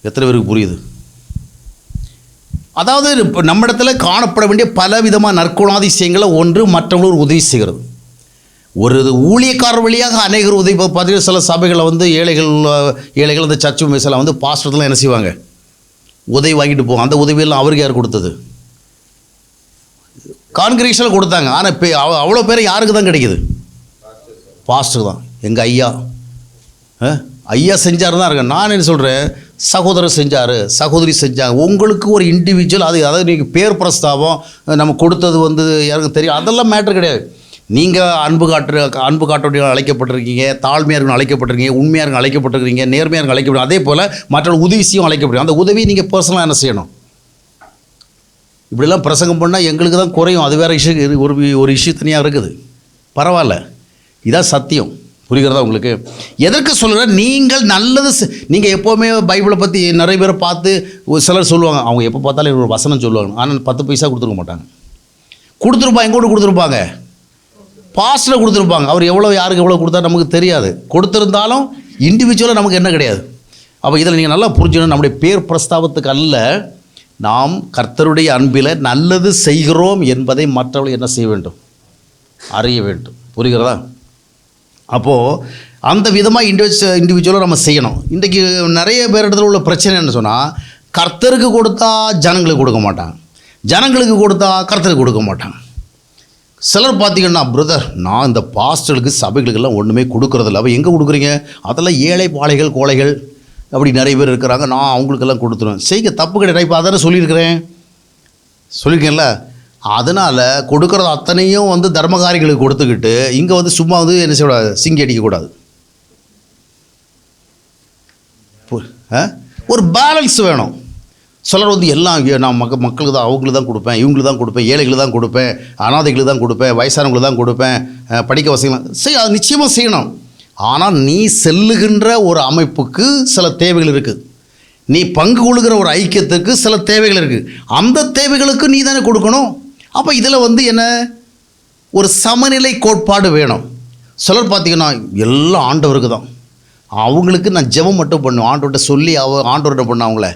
எத்தனை பேருக்கு புரியுது? அதாவது இப்போ நம்ம இடத்துல காணப்பட வேண்டிய பல விதமான நற்குணாதிசயங்களை ஒன்று மற்றவங்களுக்கு உதவி செய்கிறது. ஒரு ஊழியக்காரர் வழியாக அநேகர் உதவி. இப்போ பார்த்தீங்கன்னா சில சபைகளை ஏழைகள் இந்த சர்ச் மெஸ்ஸெல்லாம் பாஸ்டர்லாம் என்ன செய்வாங்க, உதவி வாங்கிட்டு போவோம். அந்த உதவியெல்லாம் அவருக்கு யார் கொடுத்தது? கான்கிரீஷனில் கொடுத்தாங்க. ஆனால் இப்போ அவ்வளோ பேர் யாருக்கு தான் கிடைக்குது? பாஸ்டர் தான். எங்கள் ஐயா செஞ்சார் தான் இருக்கேன். நான் என்ன சொல்கிறேன், சகோதரர் செஞ்சார், சகோதரி செஞ்சாங்க. உங்களுக்கு ஒரு இண்டிவிஜுவல் அதாவது நீங்கள் பேர் பிரஸ்தாபம் நம்ம கொடுத்தது யாருக்கும் தெரியும், அதெல்லாம் மேட்ரு கிடையாது. நீங்கள் அன்பு காட்டுடைய அழைக்கப்பட்டிருக்கீங்க, தாழ்மையாக அழைக்கப்பட்டிருக்கீங்க, உண்மையாக அழைக்கப்பட்டிருக்கீங்க, நேர்மையாக அழைக்கப்பட்டு, அதே போல் மற்றவர்கள் உதவியும் அழைக்கப்பட்டிருக்கீங்க. அந்த உதவி நீங்கள் பர்சனலாக என்ன செய்யணும்? இப்படிலாம் பிரசங்கம் பண்ணால் எங்களுக்கு தான் குறையும், அது வேறு இஷ்யூ, ஒரு இஷ்யூ தனியாக இருக்குது. பரவாயில்ல, இதான் சத்தியம். புரிகிறதா உங்களுக்கு? எதற்கு சொல்கிறேன், நீங்கள் நல்லது நீங்கள் எப்போவுமே பைபிளை பற்றி நிறைய பேரை பார்த்து சிலர் சொல்லுவாங்க, அவங்க எப்போ பார்த்தாலும் ஒரு வசனம் சொல்லுவாங்க, ஆனால் 10 பைசா கொடுத்துருக்க மாட்டாங்க. கொடுத்துருப்பாங்க, எங்கூட கொடுத்துருப்பாங்க, பாஸ்டில் கொடுத்துருப்பாங்க. அவர் யாருக்கு எவ்வளோ கொடுத்தா நமக்கு தெரியாது. கொடுத்துருந்தாலும் இண்டிவிஜுவலாக நமக்கு என்ன கிடையாது. அப்போ இதில் நீங்கள் நல்லா புரிஞ்சுக்கணும், நம்முடைய பேர் பிரஸ்தாபத்துக்கு அல்ல, நாம் கர்த்தருடைய அன்பில் நல்லது செய்கிறோம் என்பதை மற்றவர்கள் என்ன செய்ய வேண்டும், அறிய வேண்டும். புரிகிறதா? அப்போது அந்த விதமாக இண்டிவிஜுவலாக நம்ம செய்யணும். இன்றைக்கி நிறைய பேர் இடத்துல உள்ள பிரச்சனை என்ன சொன்னால், கர்த்தருக்கு கொடுத்தா ஜனங்களுக்கு கொடுக்க மாட்டாங்க, ஜனங்களுக்கு கொடுத்தா கர்த்தருக்கு கொடுக்க மாட்டாங்க. சிலர் பார்த்திங்கன்னா, பிரதர் நான் இந்த பாஸ்டர்களுக்கு சபைகளுக்கெல்லாம் ஒன்றுமே கொடுக்குறதில்ல. அப்போ எங்கே கொடுக்குறீங்க? அதெல்லாம் ஏழை பாழைகள் கோழைகள் அப்படி நிறைய பேர் இருக்கிறாங்க, நான் அவங்களுக்கெல்லாம் கொடுத்துருவேன். செய்க, தப்பு கிடையாது. இப்போ அதான சொல்லியிருக்கேன்ல. அதனால் கொடுக்குறது அத்தனையும் தர்மகாரிகளுக்கு கொடுத்துக்கிட்டு இங்கே சும்மா என்ன செய்யக்கூடாது, சிங்கி அடிக்கக்கூடாது. ஒரு பேலன்ஸ் வேணும். சிலர் எல்லாம் நான் மக்களுக்கு தான், அவங்களுக்கு தான் கொடுப்பேன், இவங்களுக்கு தான் கொடுப்பேன், ஏழைகளுக்கு தான் கொடுப்பேன், அனாதைகளுக்கு தான் கொடுப்பேன், வயசானவங்களுக்கு தான் கொடுப்பேன், படிக்க வசதிலாம் அது நிச்சயமாக செய்யணும். ஆனால் நீ செல்லுகின்ற ஒரு அமைப்புக்கு சில தேவைகள் இருக்குது, நீ பங்கு கொள்கிற ஒரு ஐக்கியத்துக்கு சில தேவைகள் இருக்குது, அந்த தேவைகளுக்கு நீ தானே கொடுக்கணும். அப்போ இதில் என்ன ஒரு சமநிலை கோட்பாடு வேணும். சிலர் பார்த்திங்கன்னா எல்லாம் ஆண்டவருக்கு தான், அவங்களுக்கு நான் ஜெபம் மட்டும் பண்ணுவேன், ஆண்டவர்கிட்ட சொல்லி ஆண்டவர்கிட்ட பண்ண அவங்கள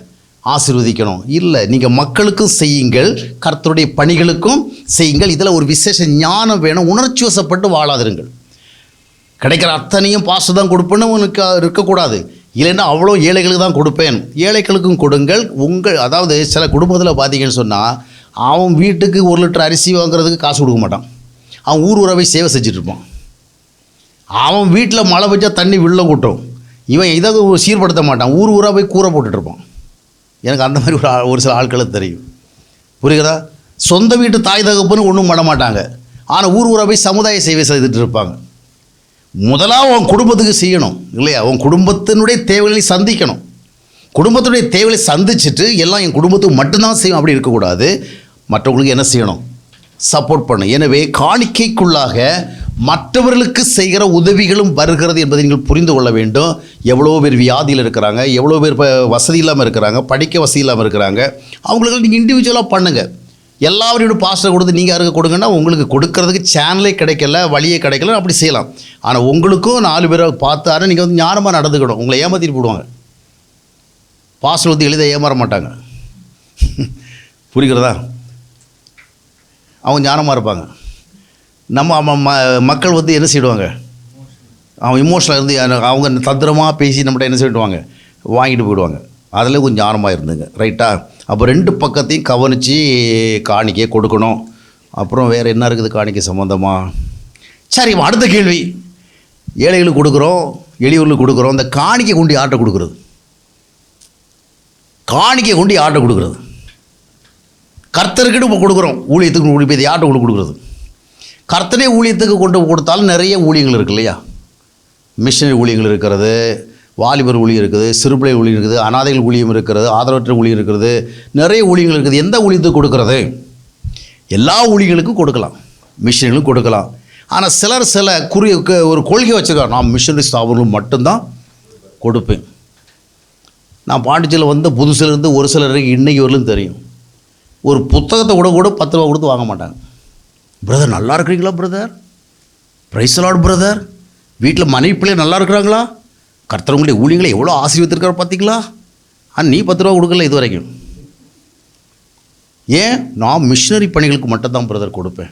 ஆசீர்வதிக்கணும். இல்லை, நீங்கள் மக்களுக்கும் செய்யுங்கள், கர்த்தருடைய பணிகளுக்கும் செய்யுங்கள். இதில் ஒரு விசேஷ ஞானம் வேணும். உணர்ச்சி வசப்பட்டு வாழாதிருங்கள். கிடைக்கிற அத்தனையும் பாஸ்டர் தான் கொடுப்பேன்னு உனக்கு இருக்கக்கூடாது. இல்லைன்னா அவ்வளோ ஏழைகளுக்கு தான் கொடுப்பேன், ஏழைகளுக்கும் கொடுங்கள். அதாவது சில குடும்பத்தில் பார்த்தீங்கன்னு சொன்னால், அவன் வீட்டுக்கு 1 லிட்டர் அரிசி வாங்குறதுக்கு காசு கொடுக்க மாட்டான், அவன் ஊர் ஊராக போய் சேவை செஞ்சிட்ருப்பான். அவன் வீட்டில் மழை பெஞ்சா தண்ணி வெள்ளம் கூட்டும், இவன் இதை சீர்படுத்த மாட்டான், ஊர் ஊராக போய் கூரை போட்டுட்ருப்பான். எனக்கு அந்த மாதிரி ஒரு சில ஆட்களை தெரியும். புரியுதா? சொந்த வீட்டு தாய் தகப்பன்னு ஒன்றும் பண்ண மாட்டாங்க, ஆனால் ஊர் ஊராக போய் சமுதாய சேவை செய்துட்டு இருப்பாங்க. முதலாக உன் குடும்பத்துக்கு செய்யணும் இல்லையா? உன் குடும்பத்தினுடைய தேவைகளை சந்திக்கணும். குடும்பத்தினுடைய தேவைகளை சந்திச்சுட்டு எல்லாம் என் குடும்பத்துக்கு மட்டும்தான் செய்யும் அப்படி இருக்கக்கூடாது. மற்றவங்களுக்கு என்ன செய்யணும்? சப்போர்ட் பண்ணணும். எனவே காணிக்கைக்குள்ளாக மற்றவர்களுக்கு செய்கிற உதவிகளும் வருகிறது என்பதை நீங்கள் புரிந்து கொள்ள வேண்டும். எவ்வளோ பேர் வியாதியில் இருக்கிறாங்க, எவ்வளோ பேர் இப்போ வசதி இல்லாமல் இருக்கிறாங்க, படிக்க வசதி இல்லாமல் இருக்கிறாங்க, அவங்களுக்கு நீங்கள் இண்டிவிஜுவலாக பண்ணுங்கள். எல்லாரோட பாஸ்டர் கொடுத்து நீங்கள் யாருக்கு கொடுங்கன்னா உங்களுக்கு கொடுக்கறதுக்கு சேனலே கிடைக்கல, வழியே கிடைக்கல, அப்படி செய்யலாம். ஆனால் உங்களுக்கும் 4 பேரை பார்த்தாரு நீங்கள் ஞானமாக நடந்துக்கணும். உங்களை ஏமாற்றிட்டு போடுவாங்க. பாஸ்டர் எளிதாக ஏமாற மாட்டாங்க. புரிகிறதா? அவங்க ஞானமாக இருப்பாங்க. நம்ம மக்கள் என்ன செய்வாங்க, அவன் இமோஷனலாக இருந்து அவங்க தந்திரமாக பேசி நம்மகிட்ட என்ன செய்வாங்க, வாங்கிட்டு போயிடுவாங்க. அதில் கொஞ்சம் ஞானமாக இருந்துங்க. ரைட்டா? அப்போ 2 பக்கத்தையும் கவனித்து காணிக்கை கொடுக்கணும். அப்புறம் வேறு என்ன இருக்குது காணிக்கை சம்மந்தமாக? சரி, அடுத்த கேள்வி. ஏழைகளுக்கு கொடுக்குறோம், எளியூர்களுக்கு கொடுக்குறோம், இந்த காணிக்கை கொண்டு ஆட்டை கொடுக்குறது, காணிக்கை கொண்டு ஆட்டை கொடுக்குறது, கர்த்தருக்கிட்ட இப்போ கொடுக்குறோம், ஊழியத்துக்கு இப்போ இது ஆட்டை கொடுக்குறது. கர்த்தரே ஊழியத்துக்கு கொண்டு கொடுத்தாலும் நிறைய ஊழியங்கள் இருக்கு இல்லையா? மிஷனரி ஊழியங்கள் இருக்கிறது, வாலிபர் ஊழியம் இருக்குது, சிறுபிள்ளை ஊழியம் இருக்குது, அனாதைகள் ஊழியம் இருக்கிறது, ஆதரவற்ற ஊழியம் இருக்கிறது, நிறைய ஊழியங்கள் இருக்குது. எந்த ஊழியத்துக்கு கொடுக்கறது? எல்லா ஊழியர்களுக்கும் கொடுக்கலாம், மிஷினரிகளுக்கும் கொடுக்கலாம். ஆனால் சில ஒரு கொள்கை வச்சுருக்காங்க, நான் மிஷினரி ஸ்தாபனங்களுக்கு மட்டும்தான் கொடுப்பேன். நான் பாண்டிச்சேரியில் வந்த புதுசிலிருந்து ஒரு சிலருக்கு இன்றைக்கி வரலும் தெரியும், ஒரு புத்தகத்தை கூட 10 ரூபா கொடுத்து வாங்க மாட்டாங்க. பிரதர் நல்லா இருக்கிறீங்களா brother, praise the Lord brother, வீட்டில் மனைவி பிள்ளை நல்லா இருக்கிறாங்களா, கர்த்தர் ஊழியங்களை எவ்வளோ ஆசீர்வதித்திருக்காரு பார்த்தீங்களா, நீ 10 ரூபா கொடுக்கல இது வரைக்கும். ஏன்? நான் மிஷினரி பணிகளுக்கு மட்டும்தான் பிரதர் கொடுப்பேன்.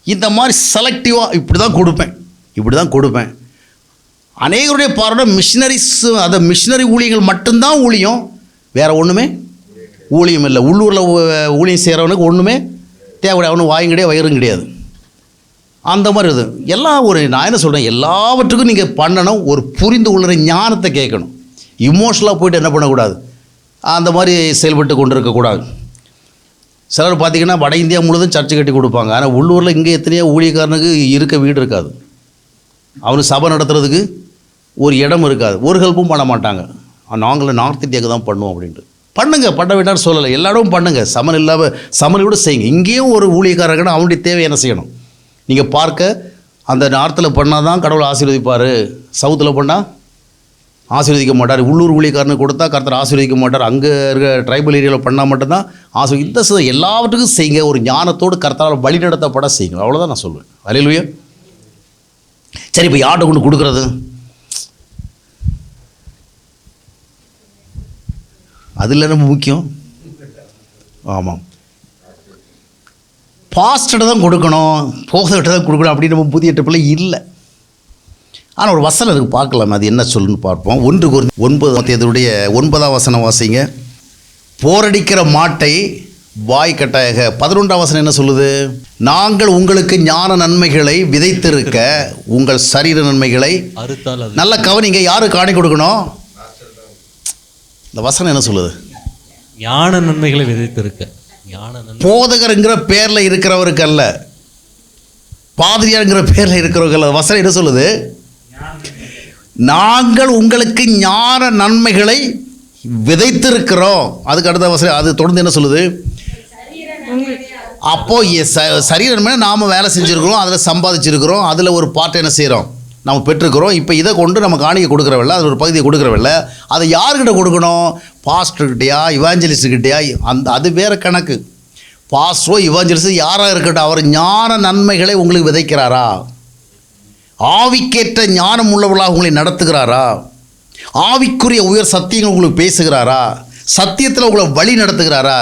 இந்த மாதிரி செலக்டிவாக இப்படி தான் கொடுப்பேன். அநேகருடைய பார்வை மிஷினரிஸ், அதை மிஷினரி ஊழியங்கள் மட்டும்தான் ஊழியம், வேறு ஒன்றுமே ஊழியம் இல்லை. உள்ளூரில் ஊழியம் செய்கிறவனுக்கு ஒன்றுமே தேவை, அவனு வாயும் கிடையாது வயிறும் கிடையாது. அந்த மாதிரி இது எல்லாம் நான் என்ன சொல்கிறேன், எல்லாவற்றுக்கும் நீங்கள் பண்ணணும், ஒரு புரிந்து கொள்கிற ஞானத்தை கேட்கணும். இமோஷனலாக போய்ட்டு என்ன பண்ணக்கூடாது, அந்த மாதிரி செயல்பட்டு கொண்டு இருக்கக்கூடாது. சிலர் பார்த்திங்கன்னா வட இந்தியா முழுவதும் சர்ச்சை கட்டி கொடுப்பாங்க. ஆனால் உள்ளூரில் இங்கே எத்தனையோ ஊழியக்காரனுக்கு இருக்க வீடு இருக்காது, அவனுக்கு சபை நடத்துறதுக்கு ஒரு இடம் இருக்காது, ஒரு ஹெல்ப்பும் பண்ண மாட்டாங்க. நாங்களும் நார்த் இந்தியாவுக்கு தான் பண்ணுவோம் அப்படின்ட்டு. பண்ண வேண்டாம்னு சொல்லலை, எல்லா இடமும் பண்ணுங்கள், சமநிலையோடு செய்யுங்க. இங்கேயும் ஒரு ஊழியக்காரங்கன்னா அவனுடைய தேவை என்ன செய்யணும், நீங்கள் பார்க்க அந்த நார்த்தில் பண்ணால் தான் கடவுளை ஆசீர்வதிப்பார், சவுத்தில் பண்ணால் ஆசீர்வதிக்க மாட்டார், உள்ளூர் ஊழியக்காரனுக்கு கொடுத்தா கர்த்தர் ஆசீர்வதிக்க மாட்டார், அங்கே இருக்க ட்ரைபல் ஏரியாவில் பண்ணால் மட்டும்தான் இந்த எல்லாவற்றுக்கும் செய்யுங்க, ஒரு ஞானத்தோடு கர்த்தரால் வழி நடத்தப்பட செய்யுங்க. அவ்வளோதான் நான் சொல்லுவேன். அல்லேலூயா. சரி, இப்போ யார்கிட்ட கொண்டு கொடுக்குறது? அதில் ரொம்ப முக்கியம். ஆமாம், பாஸ்டர்கிட்ட தான் கொடுக்கணும், போகிறகிட்ட தான் கொடுக்கணும் அப்படின்னு நம்ம புதிய டிப்பில் இல்லை. ஆனால் ஒரு வசனம் இருக்குது, பார்க்கலாம், அது என்ன சொல்லுன்னு பார்ப்போம். 1 கொரிந்தியர் 9 வசனம் வாசிங்க. போரடிக்கிற மாட்டை வாய் கட்டாயாக. 11 வசனம் என்ன சொல்லுது? நாங்கள் உங்களுக்கு ஞான நன்மைகளை விதைத்திருக்க உங்கள் சரீர நன்மைகளை நல்ல கவனிங்க. யாருக்கு காணி கொடுக்கணும்? இந்த வசனம் என்ன சொல்லுது? ஞான நன்மைகளை விதைத்திருக்க. போதகருங்கிற பேரில் இருக்கிறவருக்கு அல்ல, பாதிரியாருங்கிற பேரில் இருக்கிறவர்கள். வசனம் என்ன சொல்லுது? நாங்கள் உங்களுக்கு ஞான நன்மைகளை விதைத்திருக்கிறோம். அதுக்கு அடுத்த வசனம் அது தொடர்ந்து என்ன சொல்லுது? அப்போது சரீர நன்மை நாம் வேலை செஞ்சுருக்கிறோம், அதில் சம்பாதிச்சிருக்கிறோம், அதில் ஒரு பாட்டை என்ன செய்கிறோம், நம்ம பெற்றுக்கிறோம். இப்போ இதை கொண்டு நம்ம காணிக்கை கொடுக்குறவில்ல, அது ஒரு பகுதியை கொடுக்குறவில்ல. அதை யார்கிட்ட கொடுக்கணும்? பாஸ்டர்கிட்டையா, இவாஞ்சலிஸ்ட்கிட்டையா? அது வேறு கணக்கு. பாஸ்டரோ இவாஞ்சலிஸ்ட் யாராக இருக்கட்டும், அவர் ஞான நன்மைகளை உங்களுக்கு விதைக்கிறாரா? ஆவிக்கேற்ற ஞானம் உள்ளவர்களாக உங்களை நடத்துகிறாரா? ஆவிக்குரிய உயர் சத்தியங்கள் உங்களுக்கு பேசுகிறாரா? சத்தியத்தில் உங்களை வழி நடத்துகிறாரா?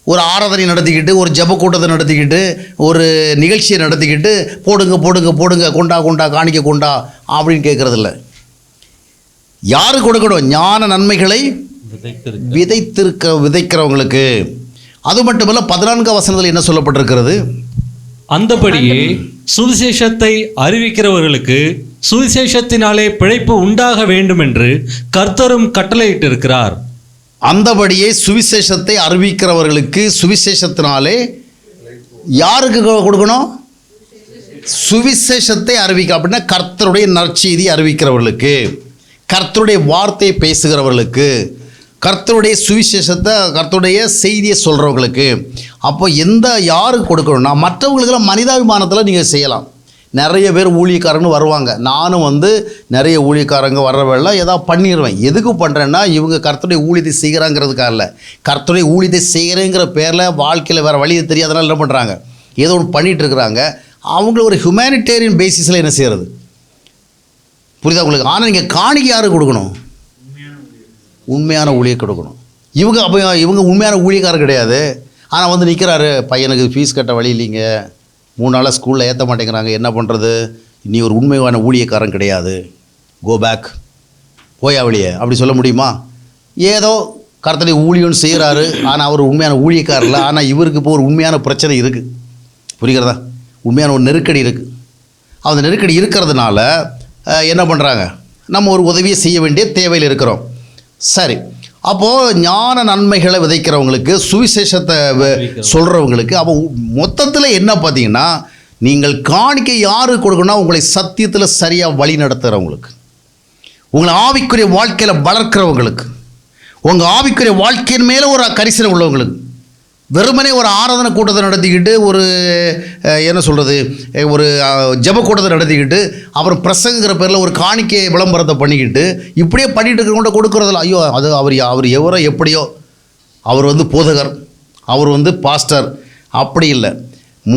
ஒரு ஆராதனை நடத்திக்கிட்டு, ஒரு ஜப கூட்டத்தை நடத்திக்கிட்டு, ஒரு நிகழ்ச்சியை நடத்திக்கிட்டு போடுங்க கொண்டா காணிக்க கொண்டா அப்படின்னு கேட்குறதில்ல. யாரு கொடுக்கணும்? ஞான நன்மைகளை விதைக்கிறவங்களுக்கு. அது மட்டுமல்ல, 14 வசனத்தில் என்ன சொல்லப்பட்டிருக்கிறது? அந்தபடியே சுவிசேஷத்தை அறிவிக்கிறவர்களுக்கு சுவிசேஷத்தினாலே பிழைப்பு உண்டாக வேண்டும் என்று கர்த்தரும் கட்டளையிட்டிருக்கிறார். அந்தபடியே சுவிசேஷத்தை அறிவிக்கிறவர்களுக்கு சுவிசேஷத்தினாலே யாருக்கு கொடுக்கணும்? சுவிசேஷத்தை அறிவிக்க அப்படின்னா கர்த்தருடைய நற்செய்தி அறிவிக்கிறவர்களுக்கு, கர்த்தருடைய வார்த்தையை பேசுகிறவர்களுக்கு, கர்த்தருடைய சுவிசேஷத்தை, கர்த்தருடைய செய்தியை சொல்கிறவங்களுக்கு. அப்போ யாருக்கு கொடுக்கணும்னா மற்றவங்களுக்கெல்லாம் மனிதாபிமானத்தில் நீங்கள் செய்யலாம். நிறைய பேர் ஊழியக்காரங்க வருவாங்க, நானும் நிறைய ஊழியக்காரங்க வர்றவெல்லாம் ஏதாவது பண்ணிடுவேன். எதுக்கு பண்ணுறேன்னா, இவங்க கர்த்தருடைய ஊழியத்தை செய்கிறாங்கிறதுக்காக இல்லை, கர்த்தருடைய ஊழியத்தை செய்கிறேங்கிற பேரில் வாழ்க்கையில் வேறு வழியை தெரியாதனால என்ன பண்ணுறாங்க, ஏதோ ஒன்று பண்ணிகிட்டு இருக்கிறாங்க. அவங்கள ஒரு ஹியூமனிடேரியன் பேசிஸில் என்ன செய்கிறது, புரியுதா உங்களுக்கு? ஆனால் நீங்கள் காணிக்கை யாருக்கு கொடுக்கணும்? உண்மையான ஊழியர் கொடுக்கணும். இவங்க உண்மையான ஊழியக்காரர் கிடையாது. ஆனால் நிற்கிறாரு, பையனுக்கு ஃபீஸ் கட்ட வழி இல்லைங்க, 3 நாளாக ஸ்கூலில் ஏற்ற மாட்டேங்கிறாங்க, என்ன பண்ணுறது, நீ ஒரு உண்மையான ஊழியக்காரன் கிடையாது, கோ பேக், போயா வெளியே, அப்படி சொல்ல முடியுமா? ஏதோ கர்த்தருடைய ஊழியம்னு செய்கிறாரு, ஆனால் அவர் உண்மையான ஊழியக்காரர் இல்லை. ஆனால் இவருக்கு இப்போ ஒரு உண்மையான பிரச்சனை இருக்குது, புரிகிறதா? உண்மையான ஒரு நெருக்கடி இருக்குது. அந்த நெருக்கடி இருக்கிறதுனால என்ன பண்ணுறாங்க, நம்ம ஒரு உதவியை செய்ய வேண்டிய தேவையில் இருக்கிறோம். சரி, அப்போது ஞான நன்மைகளை விதைக்கிறவங்களுக்கு, சுவிசேஷத்தை சொல்கிறவங்களுக்கு, அப்போ மொத்தத்தில் என்ன பார்த்தீங்கன்னா, நீங்கள் காணிக்கை யாருக்கு கொடுக்கணும்னா உங்களை சத்தியத்தில் சரியாக வழி நடத்துகிறவங்களுக்கு, உங்களை ஆவிக்குரிய வாழ்க்கையில் வளர்க்குறவங்களுக்கு, உங்கள் ஆவிக்குரிய வாழ்க்கையின் மேலே ஒரு கரிசனை உள்ளவங்களுக்கு, வெறுமனே ஒரு ஆராதனை கூட்டத்தை நடத்திக்கிட்டு ஒரு என்ன சொல்கிறது ஒரு ஜெப கூட்டத்தை நடத்திக்கிட்டு அப்புறம் பிரசங்கிற பேரில் ஒரு காணிக்கை விளம்பரத்தை பண்ணிக்கிட்டு இப்படியே பண்ணிட்டு இருக்கிறவங்க கொடுக்குறதில்ல. ஐயோ அது அவர் எவரோ எப்படியோ அவர் வந்து போதகர், அவர் வந்து பாஸ்டர், அப்படி இல்லை.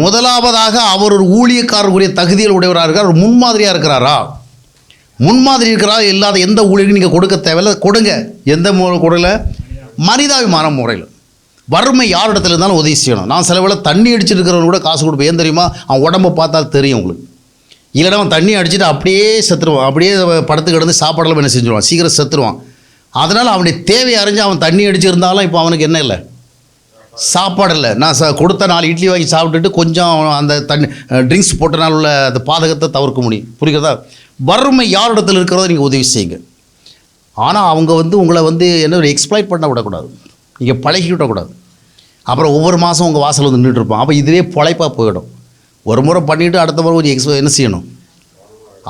முதலாவதாக அவர் ஒரு ஊழியக்காரருக்குரிய தகுதியில் உடையவராக இருக்கார். அவர் முன்மாதிரியாக இருக்கிறாரா? முன்மாதிரி இருக்கிறா இல்லாத எந்த ஊழியருக்கும் நீங்கள் கொடுக்க தேவையில்லை. கொடுங்க. எந்த கொடுக்கல? மனிதாபிமான முறையில். வறுமை யார் இடத்துல இருந்தாலும் உதவி செய்யணும். நான் சில வேளை தண்ணி அடிச்சுட்டு இருக்கிறவங்க கூட காசு கொடுப்பேன். ஏன் தெரியுமா? அவன் உடம்பை பார்த்தா தெரியும் உங்களுக்கு. இல்லைனா அவன் தண்ணி அடிச்சுட்டு அப்படியே செத்துருவான், அப்படியே படுத்து கிடந்து சாப்பாடெல்லாம் என்ன செஞ்சுருவான், சீக்கிரம் செத்துருவான். அதனால் அவனுடைய தேவையை அறிஞ்சு அவன் தண்ணி அடிச்சிருந்தாலும் இப்போ அவனுக்கு என்ன இல்லை, சாப்பாடு இல்லை. நான் கொடுத்த 4 இட்லி வாங்கி சாப்பிட்டுட்டு கொஞ்சம் அந்த தண்ணி ட்ரிங்க்ஸ் போட்டனால உள்ள அந்த பாதகத்தை தவிர்க்க முடியும். புரிகிறதா? வறுமை யார் இடத்துல இருக்கிறதோ நீங்கள் உதவி செய்யுங்க. ஆனால் அவங்க வந்து உங்களை வந்து என்ன எக்ஸ்ப்ளாய்ட் பண்ண விடக்கூடாது, நீங்கள் பழகி விடக்கூடாது. அப்புறம் ஒவ்வொரு மாதம் உங்கள் வாசல் வந்து நின்றுட்டுருப்பான். அப்போ இதுவே பொழைப்பாக போயிடும். ஒரு முறை பண்ணிவிட்டு அடுத்த முறை கொஞ்சம் என்ன செய்யணும்,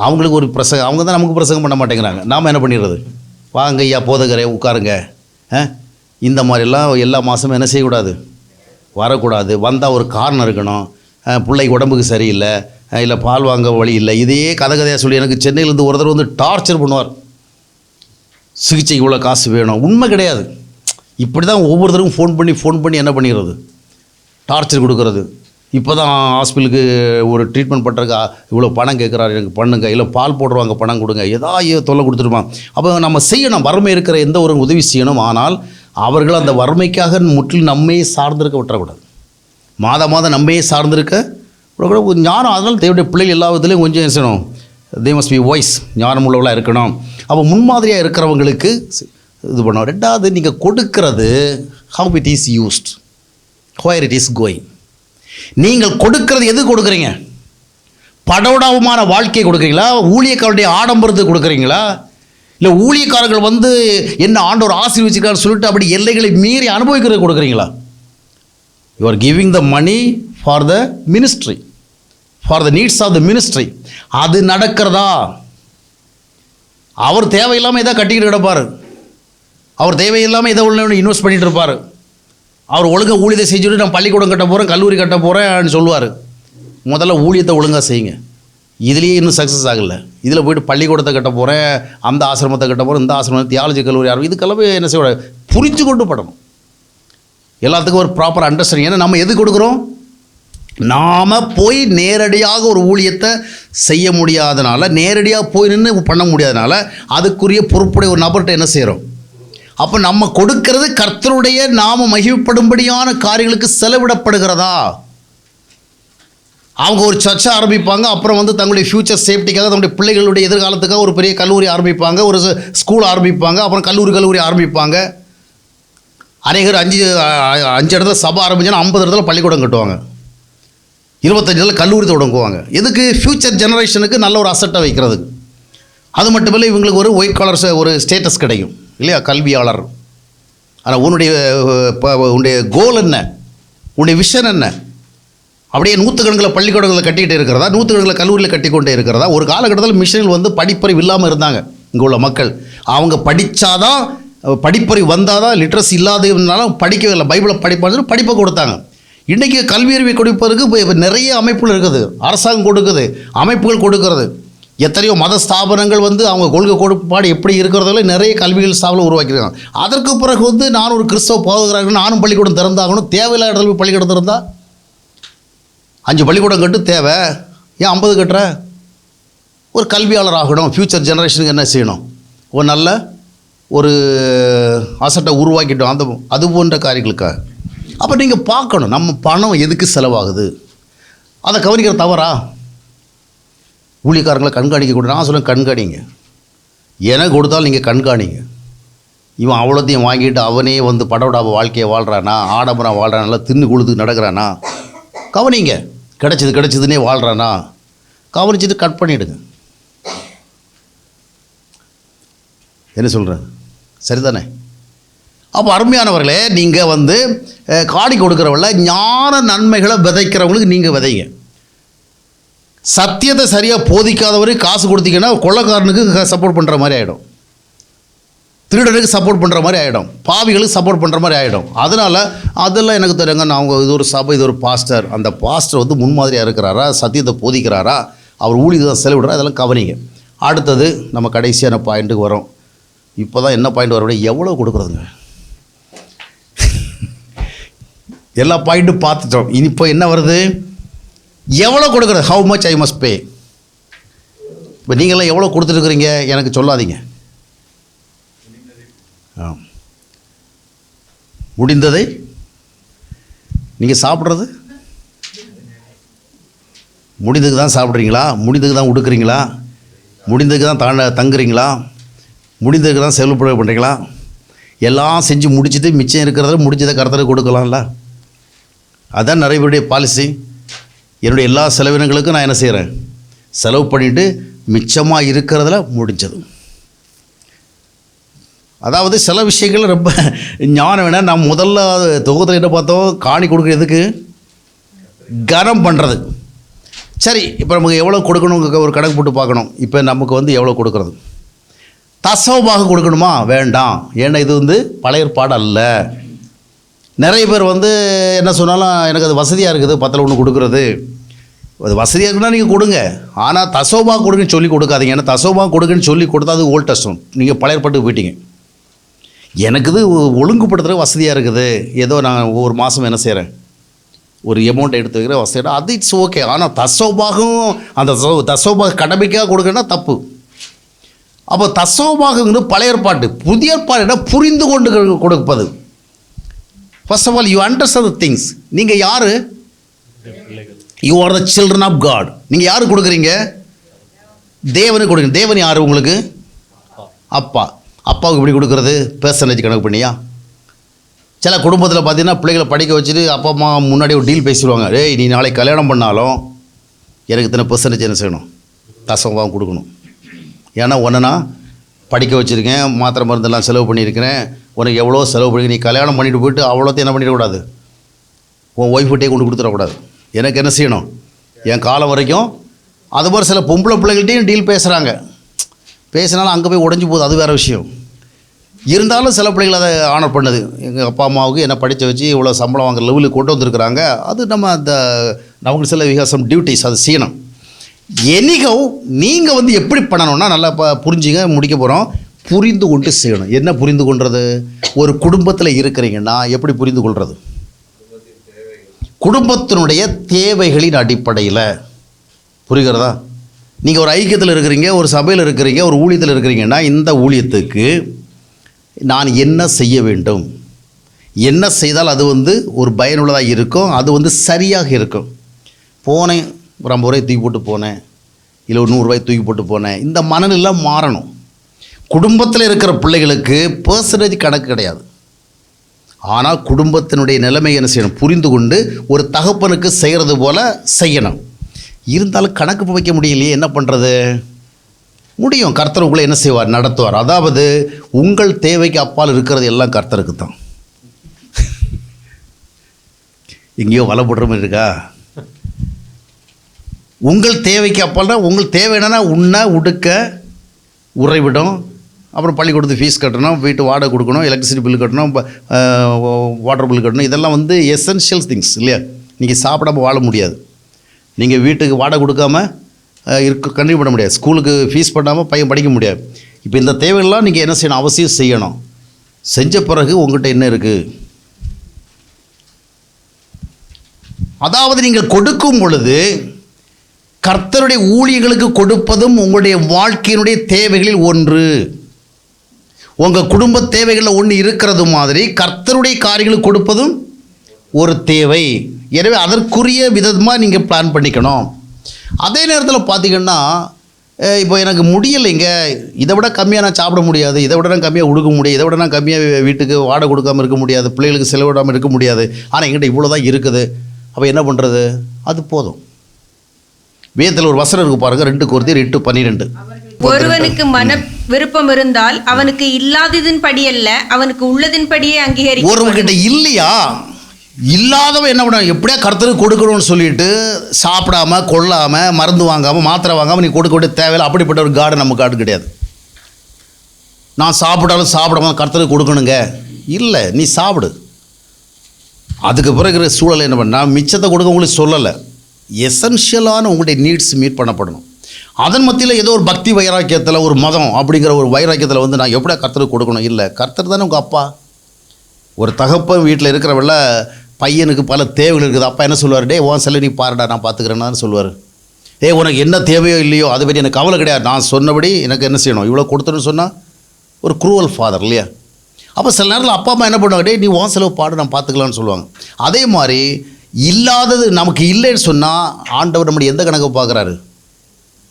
அவங்களுக்கு ஒரு பிரசங்கம். அவங்க தான் நமக்கு பிரசங்கம் பண்ண மாட்டேங்கிறாங்க. நாம் என்ன பண்ணிடுறது, வாங்க ஐயா போதகரே உட்காருங்க, இந்த மாதிரிலாம் எல்லா மாதமும் என்ன செய்யக்கூடாது, வரக்கூடாது. வந்தால் ஒரு காரணம் இருக்கணும். பிள்ளைக்கு உடம்புக்கு சரியில்லை, இல்லை பால் வாங்க வழி இல்லை, இதையே கதையாக சொல்லி எனக்கு சென்னையிலேருந்து ஒரு தடவை வந்து டார்ச்சர் பண்ணுவார். சிகிச்சைக்கு இவ்வளோ காசு வேணும். உண்மை கிடையாது. இப்படி தான் ஒவ்வொருத்தருக்கும் ஃபோன் பண்ணி என்ன பண்ணிடுறது, டார்ச்சர் கொடுக்கறது. இப்போ தான் ஹாஸ்பிட்டலுக்கு ஒரு ட்ரீட்மெண்ட் பண்ணுறதுக்கு இவ்வளோ பணம் கேட்குறாரு, எனக்கு பண்ணுங்க, இல்லை பால் போடுறவாங்க பணம் கொடுங்க, ஏதாவது தொல்லை கொடுத்துருப்பான். அப்போ நம்ம செய்யணும், வறுமை இருக்கிற எந்த ஒரு உதவி செய்யணும். ஆனால் அவர்கள் அந்த வறுமைக்காக முற்றிலும் நம்மையே சார்ந்திருக்க விட்டுறக்கூடாது. மாதம் நம்மையே சார்ந்திருக்க விடக்கூடாது. ஞானம், அதனால் தேவையான பிள்ளைகள் எல்லா விதத்துலையும் கொஞ்சம் என்ன செய்யணும், தே மஸ்ட் பி வாய்ஸ், ஞானம் உள்ளவளாக இருக்கணும். அப்போ முன்மாதிரியாக இருக்கிறவங்களுக்கு இது பண்ணோம். ரெண்டாவது, நீங்கள் கொடுக்கிறது how it is used, where it is going. நீங்கள் கொடுக்கிறது எது கொடுக்குறீங்க? படோடாவுமான வாழ்க்கையை கொடுக்குறீங்களா? ஊழியக்காரருடைய ஆடம்பரத்துக்கு கொடுக்குறீங்களா? இல்லை ஊழியக்காரர்கள் வந்து என்ன ஆண்டவர் ஆசீர்வதிச்சிருக்காருன்னு சொல்லிட்டு அப்படி எல்லைகளை மீறி அனுபவிக்கிறது கொடுக்குறீங்களா? You are giving the money for the ministry, for the needs of the ministry. அது நடக்கிறதா? அவர் தேவையில்லாமல் எதாவது கட்டிக்கிட்டு கிடப்பார், அவர் தேவையில்லாமல் எதை ஒன்று இன்வெஸ்ட் பண்ணிகிட்டு இருப்பார். அவர் ஒழுங்காக ஊழியத்தை செஞ்சுட்டு நான் பள்ளிக்கூடம் கட்ட போகிறேன், கல்லூரி கட்ட போகிறேன்னு சொல்லுவார். முதல்ல ஊழியத்தை ஒழுங்காக செய்யுங்க. இதுலேயே இன்னும் சக்ஸஸ் ஆகலை. இதில் போய்ட்டு பள்ளிக்கூடத்தை கட்ட போகிறேன், அந்த ஆசிரமத்தை கட்ட போகிறேன், இந்த ஆசிரமம், தியாலஜி கல்லூரி ஆரம்பி, இதுக்கெல்லாமே என்ன செய்ய புரிஞ்சு கொண்டு படணும். எல்லாத்துக்கும் ஒரு ப்ராப்பர் அண்டர்ஸ்டாண்டிங். ஏன்னா நம்ம எது கொடுக்குறோம், நாம் போய் நேரடியாக ஒரு ஊழியத்தை செய்ய முடியாதனால, நேரடியாக போய் நின்று பண்ண முடியாதனால அதுக்குரிய பொறுப்புடைய ஒரு நபர்கிட்ட என்ன செய்கிறோம். அப்போ நம்ம கொடுக்கிறது கர்த்தருடைய நாம மகிமைப்படும்படியான காரியங்களுக்கு செலவிடப்படுகிறதா? அவங்க ஒரு சர்ச்சை ஆரம்பிப்பாங்க, அப்புறம் வந்து தங்களுடைய ஃப்யூச்சர் சேஃப்டிக்காக, தங்களுடைய பிள்ளைகளுடைய எதிர்காலத்துக்காக ஒரு பெரிய கல்லூரி ஆரம்பிப்பாங்க, ஒரு ஸ்கூல் ஆரம்பிப்பாங்க, அப்புறம் கல்லூரி ஆரம்பிப்பாங்க. அநேகர் 5 இடத்துல சபை ஆரம்பிச்சுன்னா 50 இடத்துல பள்ளிக்கூடம் கட்டுவாங்க, 25 இடத்துல கல்லூரி தொடங்குவாங்க. எதுக்கு? ஃப்யூச்சர் ஜெனரேஷனுக்கு நல்ல ஒரு அசட்டை வைக்கிறதுக்கு. அது மட்டும் இல்லை, இவங்களுக்கு ஒரு ஒயிட் காலர்ஸ் ஒரு ஸ்டேட்டஸ் கிடைக்கும் இல்லையா, கல்வியாளர். ஆனால் உன்னுடைய கோல் என்ன, உன்னுடைய விஷன் என்ன? அப்படியே நூற்றுக்கணக்கில் பள்ளிக்கூடங்களை கட்டிகிட்டு இருக்கிறதா, நூற்றுக்கணக்கில் கல்லூரியில் கட்டி கொண்டே இருக்கிறதா? ஒரு காலகட்டத்தில் மிஷனில் வந்து படிப்பறிவு இல்லாமல் இருந்தாங்க இங்கே உள்ள மக்கள். அவங்க படித்தாதான், படிப்பறிவு வந்தால் தான், லிட்ரஸி இல்லாதனாலும் படிக்கவே இல்லை, பைபிளை படிப்பாங்க, படிப்பை கொடுத்தாங்க. இன்றைக்கி கல்வி அறிவை கொடுப்பதற்கு இப்போ நிறைய அமைப்புகள் இருக்குது, அரசாங்கம் கொடுக்குது, அமைப்புகள் கொடுக்கறது. எத்தனையோ மத ஸ்தாபனங்கள் வந்து அவங்க கொள்கை கோட்பாடு எப்படி இருக்கிறதில்ல நிறைய கல்விகள் ஸ்தாபனம் உருவாக்கியிருக்காங்க. அதற்கு பிறகு வந்து நான் ஒரு கிறிஸ்தவ போதகராக நானும் பள்ளிக்கூடம் திறந்தாகணும். தேவையில்லாத இடத்துல பள்ளிக்கூடம் திறந்தா 5 பள்ளிக்கூடம் கட்டு தேவை, ஏன் 50 கட்டுற? ஒரு கல்வியாளர் ஆகணும், ஃப்யூச்சர் ஜெனரேஷனுக்கு என்ன செய்யணும், ஒரு நல்ல ஒரு அசட்டை உருவாக்கிட்டோம், அது போன்ற காரியங்களுக்காக. அப்போ நீங்கள் பார்க்கணும், நம்ம பணம் எதுக்கு செலவாகுது, அதை கவனிக்கிற தவறா? ஊழியக்காரங்களை கண்காணிக்க கூட நான் சொல்லுவேன், கண்காணிங்க. எனக்கு கொடுத்தாலும் நீங்கள் கண்காணிங்க. இவன் அவ்வளோத்தையும் வாங்கிட்டு அவனே வந்து படோடாப வாழ்க்கையை வாழ்கிறானா, ஆடம்பரம் வாழ்கிறானா, தின்னு கொழுத்து நடக்கிறானா, கவனிங்க. கிடைச்சதுன்னே வாழ்கிறானா, கவனிச்சுட்டு கட் பண்ணிவிடுங்க. என்ன சொல்கிறேன், சரிதானே? அப்போ அருமையானவர்களே, நீங்கள் வந்து காடி கொடுக்குறவங்கள ஞான நன்மைகளை விதைக்கிறவங்களுக்கு நீங்கள் விதைங்க. சத்தியத்தை சரியாக போதிக்காதவரை காசு கொடுத்தீங்கன்னா கொள்ளைக்காரனுக்கு சப்போர்ட் பண்ணுற மாதிரி ஆகிடும். திருடனுக்கு சப்போர்ட் பண்ணுற மாதிரி ஆகிடும், பாவிகளுக்கு சப்போர்ட் பண்ணுற மாதிரி ஆகிடும். அதெல்லாம் எனக்கு தெரியுங்க. நான் இது ஒரு சபை, இது ஒரு பாஸ்டர், அந்த பாஸ்டர் வந்து முன்மாதிரியாக இருக்கிறாரா, சத்தியத்தை போதிக்கிறாரா, அவர் ஊழியத்தை தான் செலவிடுறா, அதெல்லாம் கவனிங்க. அடுத்தது நம்ம கடைசியான பாயிண்ட்டுக்கு வரோம். இப்போ தான் என்ன பாயிண்ட் வர எவ்வளோ கொடுக்குறதுங்க. எல்லா பாயிண்ட்டும் பார்த்துட்டோம். இப்போ என்ன வருது, எவ்வளோ கொடுக்குறது, how much I must be. இப்போ நீங்களாம் எவ்வளோ கொடுத்துருக்குறீங்க எனக்கு சொல்லாதீங்க. முடிந்ததை நீங்கள் சாப்பிட்றது முடிந்ததுக்கு தான் சாப்பிட்றீங்களா, முடிந்ததுக்கு தான் உடுக்குறீங்களா, முடிந்ததுக்கு தான் தங்குறீங்களா, முடிந்ததுக்கு தான் செலவு பண்ணுறீங்களா? எல்லாம் செஞ்சு முடிச்சுட்டு மிச்சம் இருக்கிறத முடிச்சதை கர்த்தருக்கு கொடுக்கலாம்ல. அதுதான் நிறைய பேருடைய பாலிசி. என்னுடைய எல்லா செலவினங்களுக்கும் நான் என்ன செய்கிறேன், செலவு பண்ணிவிட்டு மிச்சமாக இருக்கிறதுல முடிஞ்சது. அதாவது சில விஷயங்கள் ரொம்ப ஞானம் வேணால். நான் முதல்ல தொகுதியில் என்ன பார்த்தோம், காணி கொடுக்குறதுக்கு கனம் பண்ணுறது. சரி, இப்போ நமக்கு எவ்வளோ கொடுக்கணும் ஒரு கணக்கு போட்டு பார்க்கணும். இப்போ நமக்கு வந்து எவ்வளோ கொடுக்குறது, தசமபாகம் கொடுக்கணுமா வேண்டாம், ஏன்னா இது வந்து பழைய ஏற்பாடு அல்ல. நிறைய பேர் வந்து என்ன சொன்னாலும் எனக்கு அது வசதியாக இருக்குது 10ல் 1 கொடுக்குறது. அது வசதியாக இருக்குன்னா நீங்கள் கொடுங்க, ஆனால் தசமபாகம் கொடுக்குன்னு சொல்லி கொடுக்காதீங்க. ஏன்னா தசமபாகம் கொடுக்குன்னு சொல்லி கொடுத்தா அது ஓல்ட் டெஸ்டமென்ட், நீங்கள் பழைய ஏற்பாட்டுக்கு போயிட்டீங்க. எனக்கு இது ஒழுங்குபடுத்துகிற வசதியாக இருக்குது, ஏதோ நான் ஒவ்வொரு மாதம் என்ன செய்கிறேன் ஒரு அமௌண்ட் எடுத்து வைக்கிற வசதியாக, அது இட்ஸ் ஓகே. ஆனால் தசமபாகம் அந்த தசமபாக கடமைக்காக கொடுக்கணும்னா தப்பு. அப்போ தசமபாகங்கிறது பழைய ஏற்பாட்டு. புதிய ஏற்பாடு என்ன, புரிந்து கொண்டு கொடுப்பது. First of all you understand the things. நீங்கள் யார், you are the children of God. நீங்கள் யாருக்கு கொடுக்குறீங்க, தேவனுக்கு கொடுக்குறீங்க. தேவன் யார் உங்களுக்கு, அப்பா. அப்பாவுக்கு இப்படி கொடுக்குறது பெர்சன்டேஜ் கணக்கு பண்ணியா? சில குடும்பத்தில் பார்த்தீங்கன்னா பிள்ளைகளை படிக்க வச்சுட்டு அப்பா அம்மா முன்னாடி ஒரு டீல் பேசிடுவாங்க. ஏய், நீ நாளைக்கு கல்யாணம் பண்ணாலும் எனக்கு இத்தனை பெர்சன்டேஜ் என்ன செய்யணும், தசமபாகம் கொடுக்கணும். ஏன்னா ஒன்று நான் படிக்க வச்சுருக்கேன், மாத்திரை மருந்தெல்லாம் செலவு பண்ணியிருக்கிறேன், உனக்கு எவ்வளோ செலவு பண்ணி, நீ கல்யாணம் பண்ணிட்டு போயிட்டு அவ்வளோத்தையும் என்ன பண்ணிடக்கூடாது, உன் ஒய்ஃப்கிட்டே கொண்டு கொடுத்துடக்கூடாது. எனக்கு என்ன செய்யணும், என் காலம் வரைக்கும். அதுமாதிரி சில பொம்பளை பிள்ளைகள்கிட்டையும் டீல் பேசுகிறாங்க. பேசினாலும் அங்கே போய் உடஞ்சி போகுது, அது வேறு விஷயம். இருந்தாலும் சில பிள்ளைகள் அதை ஆனர் பண்ணுது. எங்கள் அப்பா அம்மாவுக்கு என்ன படித்து வச்சு இவ்வளோ சம்பளம் வாங்குற லெவலுக்கு கொண்டு வந்திருக்கிறாங்க. அது நம்ம அந்த நமக்கு சில விகாசம் டியூட்டிஸ் அது செய்யணும். எனிகோ நீங்கள் வந்து எப்படி பண்ணணும்னா நல்லா புரிஞ்சுங்க, முடிக்க போகிறோம். புரிந்து கொண்டு செய்யணும். என்ன புரிந்து கொள்வது, ஒரு குடும்பத்தில் இருக்கிறீங்கன்னா எப்படி புரிந்து கொள்வது, குடும்பத்தினுடைய தேவைகளின் அடிப்படையில். புரிகிறதா? நீங்கள் ஒரு ஐக்கியத்தில் இருக்கிறீங்க, ஒரு சபையில் இருக்கிறீங்க, ஒரு ஊழியத்தில் இருக்கிறீங்கன்னா இந்த ஊழியத்துக்கு நான் என்ன செய்ய வேண்டும், என்ன செய்தால் அது வந்து ஒரு பயனுள்ளதாக இருக்கும், அது வந்து சரியாக இருக்கும். போனேன் ஒரு 50 ரூபாய் தூக்கி போட்டு போனேன், இல்லை ஒரு 100 ரூபாய் தூக்கி போட்டு போனேன், இந்த மனநிலை மாறணும். குடும்பத்தில் இருக்கிற பிள்ளைகளுக்கு பெர்சன்டேஜ் கணக்கு கிடையாது. ஆனால் குடும்பத்தினுடைய நிலைமை என்ன செய்யணும், புரிந்து கொண்டு ஒரு தகப்பனுக்கு செய்கிறது போல் செய்யணும். இருந்தாலும் கணக்கு வைக்க முடியலையே, என்ன பண்ணுறது, முடியும். கர்த்தர் உங்களை என்ன செய்வார், நடத்துவார். அதாவது உங்கள் தேவைக்கு அப்பால் இருக்கிறது எல்லாம் கர்த்தருக்கு தான். எங்கேயோ வலை போடுற மாதிரி இருக்கா? உங்கள் தேவைக்கு அப்பால்னா உங்கள் தேவை என்னென்னா உண்ண உடுக்க உறைவிடும், அப்புறம் பள்ளிக்கூடத்து ஃபீஸ் கட்டணும், வீட்டு வாடகை கொடுக்கணும், எலக்ட்ரிசிட்டி பில் கட்டணும், வாட்டர் பில் கட்டணும். இதெல்லாம் வந்து எசென்ஷியல் திங்ஸ் இல்லையா? நீங்கள் சாப்பிடாம வாழ முடியாது. நீங்கள் வீட்டுக்கு வாடகை கொடுக்காம கண்டினியூ பண்ண முடியாது. ஸ்கூலுக்கு ஃபீஸ் பண்ணாமல் பையன் படிக்க முடியாது. இப்போ இந்த தேவையெல்லாம் நீங்கள் என்ன செய்யணும், அவசியம் செய்யணும். செஞ்ச பிறகு உங்கள்கிட்ட என்ன இருக்குது, அதாவது நீங்கள் கொடுக்கும் பொழுது கர்த்தருடைய ஊழியர்களுக்கு கொடுப்பதும் உங்களுடைய வாழ்க்கையினுடைய தேவைகளில் ஒன்று. உங்கள் குடும்ப தேவைகளில் ஒன்று இருக்கிறது மாதிரி கர்த்தருடைய காரியங்களுக்கு கொடுப்பதும் ஒரு தேவை. எனவே அதற்குரிய விதமாக நீங்கள் பிளான் பண்ணிக்கணும். அதே நேரத்தில் பார்த்திங்கன்னா இப்போ எனக்கு முடியலைங்க, இதை விட கம்மியாக நான் சாப்பிட முடியாது, இதை விட நான் கம்மியாக உடுக்க முடியாது, இதை விட நான் கம்மியாக வீட்டுக்கு வாடகை கொடுக்காமல் இருக்க முடியாது, பிள்ளைகளுக்கு செலவிடாமல் இருக்க முடியாது, ஆனால் என்கிட்ட இவ்வளோ தான் இருக்குது. அப்போ என்ன பண்ணுறது, அது போதும். வேதத்தில் ஒரு வசனம் இருக்கு பாருங்க, 2 கொரிந்தியர் 8:12. ஒருவனுக்கு மன விருப்பம் இருந்தால் அவனுக்கு இல்லாததின் படி அல்ல, அவனுக்கு உள்ளதின் படியே அங்கீகரிக்க. ஒருவன்கிட்ட இல்லையா, இல்லாதவன் என்ன பண்ண, எப்படியா கர்த்தருக்கு கொடுக்கணும்னு சொல்லிட்டு சாப்பிடாம கொள்ளாமல் மருந்து வாங்காமல் மாத்திரை வாங்காமல் நீ கொடுக்க வேண்டிய தேவையில்லை. அப்படிப்பட்ட ஒரு காடு நம்ம காடு கிடையாது. நான் சாப்பிட்டாலும் சாப்பிடாம கர்த்தருக்கு கொடுக்கணுங்க. இல்லை, நீ சாப்பிடு. அதுக்கு பிறகு இருக்கிற சூழலை என்ன பண்ண, நான் மிச்சத்தை கொடுக்க உங்களுக்கு சொல்லலை. எசென்ஷியலான உங்களுடைய நீட்ஸ் மீட் பண்ணப்படணும். அதன் மத்தியில் ஏதோ ஒரு பக்தி வைராக்கியத்தில், ஒரு மதம் அப்படிங்கிற ஒரு வைராக்கியத்தில் வந்து நான் எப்படியா கர்த்தருக்கு கொடுக்கணும். இல்லை, கர்த்தர் தானே உங்கள் அப்பா. ஒரு தகப்பன் வீட்டில் இருக்கிறவள்ள பையனுக்கு பல தேவைகள் இருக்குது. அப்பா என்ன சொல்லுவார், டே உன் செல்ல நீ பாருடா, நான் பார்த்துக்கிறேன்னு சொல்லுவார். உனக்கு என்ன தேவையோ இல்லையோ அதை பற்றி எனக்கு கவலை கிடையாது, நான் சொன்னபடி எனக்கு என்ன செய்யணும், இவ்வளோ கொடுத்துன்னு சொன்னால் ஒரு குரூவல் ஃபாதர் இல்லையா? அப்போ சில நேரத்தில் அப்பா அம்மா என்ன பண்ணுவாங்க, டே நீ உன் செலவு பாடு, நான் பார்த்துக்கலான்னு சொல்லுவாங்க. அதே மாதிரி இல்லாதது நமக்கு இல்லைன்னு சொன்னால் ஆண்டவர் நம்முடைய எந்த கணக்கு பார்க்குறாரு,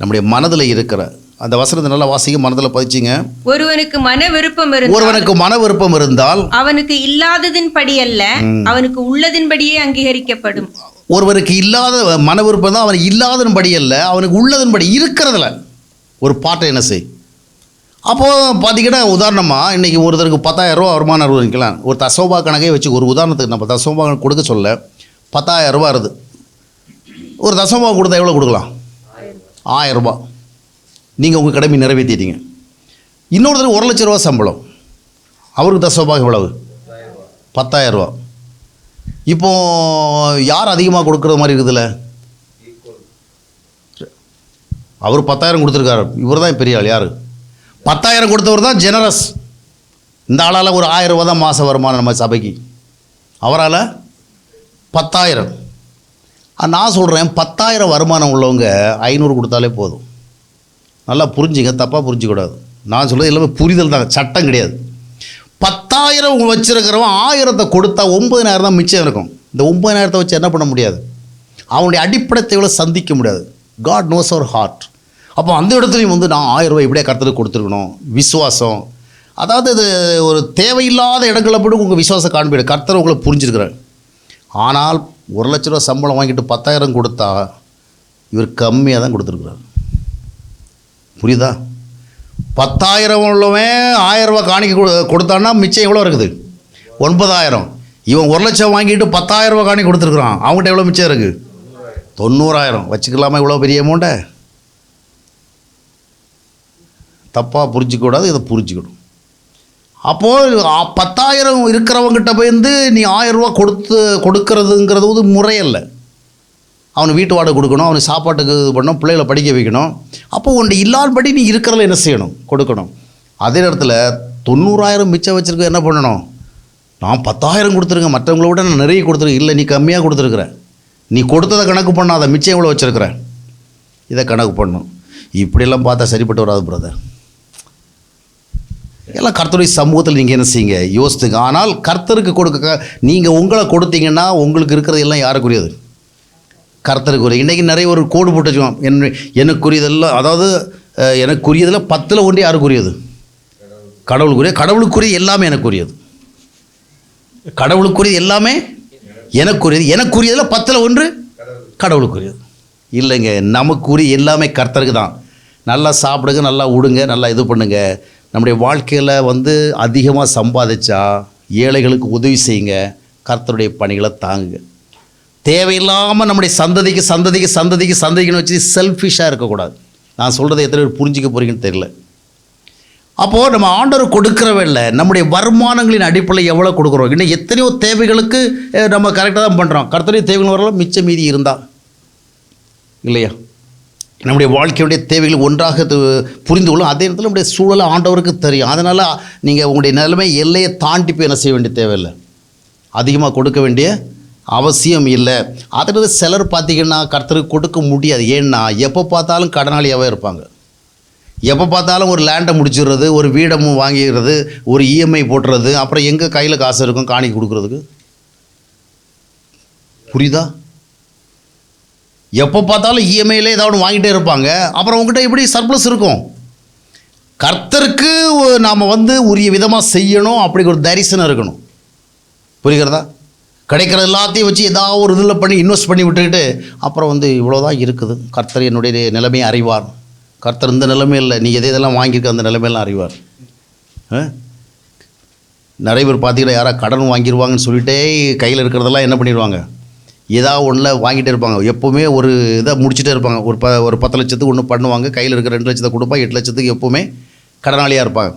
நம்முடைய மனதில் இருக்கிற அந்த வசனத்தை நல்லா வாசிக்க, மனதில் பதிச்சிங்க. ஒருவனுக்கு மன விருப்பம் இருந்தால் அவனுக்கு இல்லாததின் படி அல்ல, அவனுக்கு உள்ளதின்படியே அங்கீகரிக்கப்படும். ஒருவருக்கு இல்லாத மன விருப்பம் தான், அவனுக்கு இல்லாதன் படி அல்ல, அவனுக்கு உள்ளதன் படி இருக்கிறதுல ஒரு பாட்டை என்ன செய். அப்போது பார்த்தீங்கன்னா உதாரணமாக இன்றைக்கி ஒருத்தருக்கு 10,000 ரூபா வருமானம் இருக்கலாம். ஒரு தசோபா கணக்கே வச்சு ஒரு உதாரணத்துக்கு நம்ம தசோபா கொடுக்க சொல்ல 10,000 ரூபா வருது. ஒரு தசோபா கொடுத்தா எவ்வளோ கொடுக்கலாம்? 1000 ரூபா. நீங்கள் உங்கள் கடமை நிறைவேற்றிட்டீங்க. இன்னொருத்தருக்கு 1,00,000 ரூபா சம்பளம், அவருக்கு தசோபா எவ்வளவு? 10,000 ரூபா. இப்போது யார் அதிகமாக கொடுக்குற மாதிரி இருக்குதுல்ல? அவர் 10,000 கொடுத்துருக்காரு, இவர் தான் பெரிய ஆள். யார்? 10,000 கொடுத்தவர் தான் ஜெனரஸ். இந்த ஆளால் ஒரு 1000 ரூபா தான் மாத வருமானம் நம்ம சபைக்கு, அவரால் 10,000. நான் சொல்கிறேன் 10,000 வருமானம் உள்ளவங்க 500 கொடுத்தாலே போதும். நல்லா புரிஞ்சுங்க, தப்பாக புரிஞ்சிக்கூடாது. நான் சொல்கிறது எல்லாமே புரிதல் தாங்க, சட்டம் கிடையாது. 10,000 வச்சுருக்கிறவன் 1000 கொடுத்தா 9,000 தான் மிச்சம் இருக்கும். இந்த 9,000 வச்சு என்ன பண்ண முடியாது? அவனுடைய அடிப்படை தேவையை சந்திக்க முடியாது. காட் நோஸ் அவர் ஹார்ட். அப்போ அந்த இடத்துலையும் வந்து நான் 1000 ரூபாய் இப்படியே கர்த்தருக்கு கொடுத்துருக்கணும். விசுவாசம், அதாவது இது ஒரு தேவையில்லாத இடங்களை போய்ட்டு உங்கள் விசுவாசம் காண்பிடு. கர்த்தர் உங்களை புரிஞ்சிருக்கிறார். ஆனால் 1,00,000 ரூபா சம்பளம் வாங்கிட்டு 10,000 கொடுத்தா இவர் கம்மியாக தான் கொடுத்துருக்குறார். புரியுதா? 10,000 உள்ளவன் 1000 ரூபா காணிக்க கொடுத்தான்னா மிச்சம் எவ்வளோ இருக்குது? 9,000. இவன் 1,00,000 வாங்கிட்டு 10,000 ரூபா காணிக்க கொடுத்துருக்குறான். அவங்ககிட்ட எவ்வளோ மிச்சம் இருக்குது? 90,000. வச்சுக்கலாமா இவ்வளோ பெரிய அமௌண்ட்டை? தப்பாக புரிஞ்சிக்கூடாது, இதை புரிஞ்சுக்கணும். அப்போது 10,000 இருக்கிறவங்ககிட்ட போயிருந்து நீ 1000 ரூபா கொடுக்கறதுங்கிறது ஒரு முறையல்ல. அவனை வீட்டு வாடகை கொடுக்கணும், அவனுக்கு சாப்பாட்டுக்கு இது பண்ணணும், பிள்ளைகளை படிக்க வைக்கணும். அப்போ உன்னை இல்லாதபடி நீ இருக்கிறதில் என்ன செய்யணும்? கொடுக்கணும். அதே நேரத்தில் 90,000 மிச்சம் வச்சுருக்க என்ன பண்ணணும்? நான் 10,000 கொடுத்துருக்கேன், மற்றவங்கள விட நான் நிறைய கொடுத்துருக்கேன். இல்லை, நீ கம்மியாக கொடுத்துருக்குற. நீ கொடுத்ததை கணக்கு பண்ணாத, மிச்சம் எவ்வளோ வச்சுருக்குற இதை கணக்கு பண்ணணும். இப்படியெல்லாம் பார்த்தா சரிப்பட்டு வராது பிரதர். எல்லாம் கர்த்தருடைய சமூகத்தில் நீங்கள் என்ன செய்யுங்க, யோசித்துங்க. ஆனால் கர்த்தருக்கு கொடுக்க நீங்கள் உங்களை கொடுத்தீங்கன்னா உங்களுக்கு இருக்கிறது எல்லாம் யாருக்குரியது? கர்த்தருக்குரிய. இன்றைக்கி நிறைய ஒரு கோடு போட்டு வச்சுக்கோம், எனக்குரியதெல்லாம், அதாவது எனக்குரியதில் 10ல் 1 யாருக்குரியது? கடவுளுக்குரிய. கடவுளுக்குரிய எல்லாமே எனக்குரியது. கடவுளுக்குரியது எல்லாமே எனக்குரியது. எனக்குரியதில் 10ல் 1 கடவுளுக்குரியது. இல்லைங்க, நமக்குரிய எல்லாமே கர்த்தருக்கு தான். நல்லா சாப்பிடுங்க, நல்லா உடுங்க, நல்லா இது பண்ணுங்க. நம்முடைய வாழ்க்கையில் வந்து அதிகமாக சம்பாதிச்சா ஏழைகளுக்கு உதவி செய்யுங்க, கர்த்தருடைய பணிகளை தாங்குங்க. தேவையில்லாமல் நம்முடைய சந்ததிக்குன்னு வச்சு செல்ஃபிஷாக இருக்கக்கூடாது. நான் சொல்கிறத எத்தனை பேர் புரிஞ்சிக்க போகிறீங்கன்னு தெரியல. அப்போது நம்ம ஆண்டவர் கொடுக்குறவில்லை, நம்முடைய வருமானங்களின் அடிப்படையில் எவ்வளோ கொடுக்குறோம். இன்னும் எத்தனையோ தேவைகளுக்கு நம்ம கரெக்டாக தான் பண்ணுறோம். கர்த்தருடைய தேவைகள் வரலாம், மிச்சம் மீதி இருந்தால் இல்லையா? நம்முடைய வாழ்க்கையுடைய தேவைகள் ஒன்றாக புரிந்து கொள்ளும். அதே நேரத்தில் நம்முடைய சூழலை ஆண்டவருக்கு தெரியும். அதனால் நீங்கள் உங்களுடைய நிலைமை எல்லையை தாண்டி போய் என்ன செய்ய வேண்டிய தேவையில்லை, அதிகமாக கொடுக்க வேண்டிய அவசியம் இல்லை. அதில் சிலர் பார்த்திங்கன்னா கர்த்தருக்கு கொடுக்க முடியாது. ஏன்னா எப்போ பார்த்தாலும் கடனாளியாகவே இருப்பாங்க. எப்போ பார்த்தாலும் ஒரு லேண்டை முடிச்சிடுறது, ஒரு வீடமும் வாங்கிடுறது, ஒரு இஎம்ஐ போட்டுறது, அப்புறம் எங்கே கையில் காசு இருக்கும் காணிக்க கொடுக்குறதுக்கு? புரியுதா? எப்போ பார்த்தாலும் இஎம்ஐயில் ஏதாவது வாங்கிட்டே இருப்பாங்க. அப்புறம் உங்கள்கிட்ட எப்படி சர்ப்ளஸ் இருக்கும்? கர்த்தருக்கு நாம் வந்து உரிய விதமாக செய்யணும், அப்படி ஒரு தரிசனம் இருக்கணும். புரிகிறதா? கிடைக்கிற எல்லாத்தையும் வச்சு ஏதாவது ஒரு இதில் பண்ணி இன்வெஸ்ட் பண்ணி விட்டுக்கிட்டு அப்புறம் வந்து இவ்வளோதான் இருக்குது, கர்த்தர் என்னுடைய நிலைமையை அறிவார். கர்த்தர் இந்த நிலைமையில் நீ எதெல்லாம் வாங்கியிருக்க அந்த நிலைமையெல்லாம் அறிவார். நிறைய பேர் பார்த்தீங்கன்னா யாராவது கடன் வாங்கிடுவாங்கன்னு சொல்லிட்டே கையில் இருக்கிறதெல்லாம் என்ன பண்ணிடுவாங்க, ஏதாவது ஒன்றில் வாங்கிட்டே இருப்பாங்க. எப்போவுமே ஒரு இதை முடிச்சுட்டே இருப்பாங்க. ஒரு 10 லட்சத்துக்கு ஒன்று பண்ணுவாங்க, கையில் இருக்கிற 2 லட்சத்தை கொடுப்பாங்க, 8 லட்சத்துக்கு எப்போவுமே கடனாளியாக இருப்பாங்க.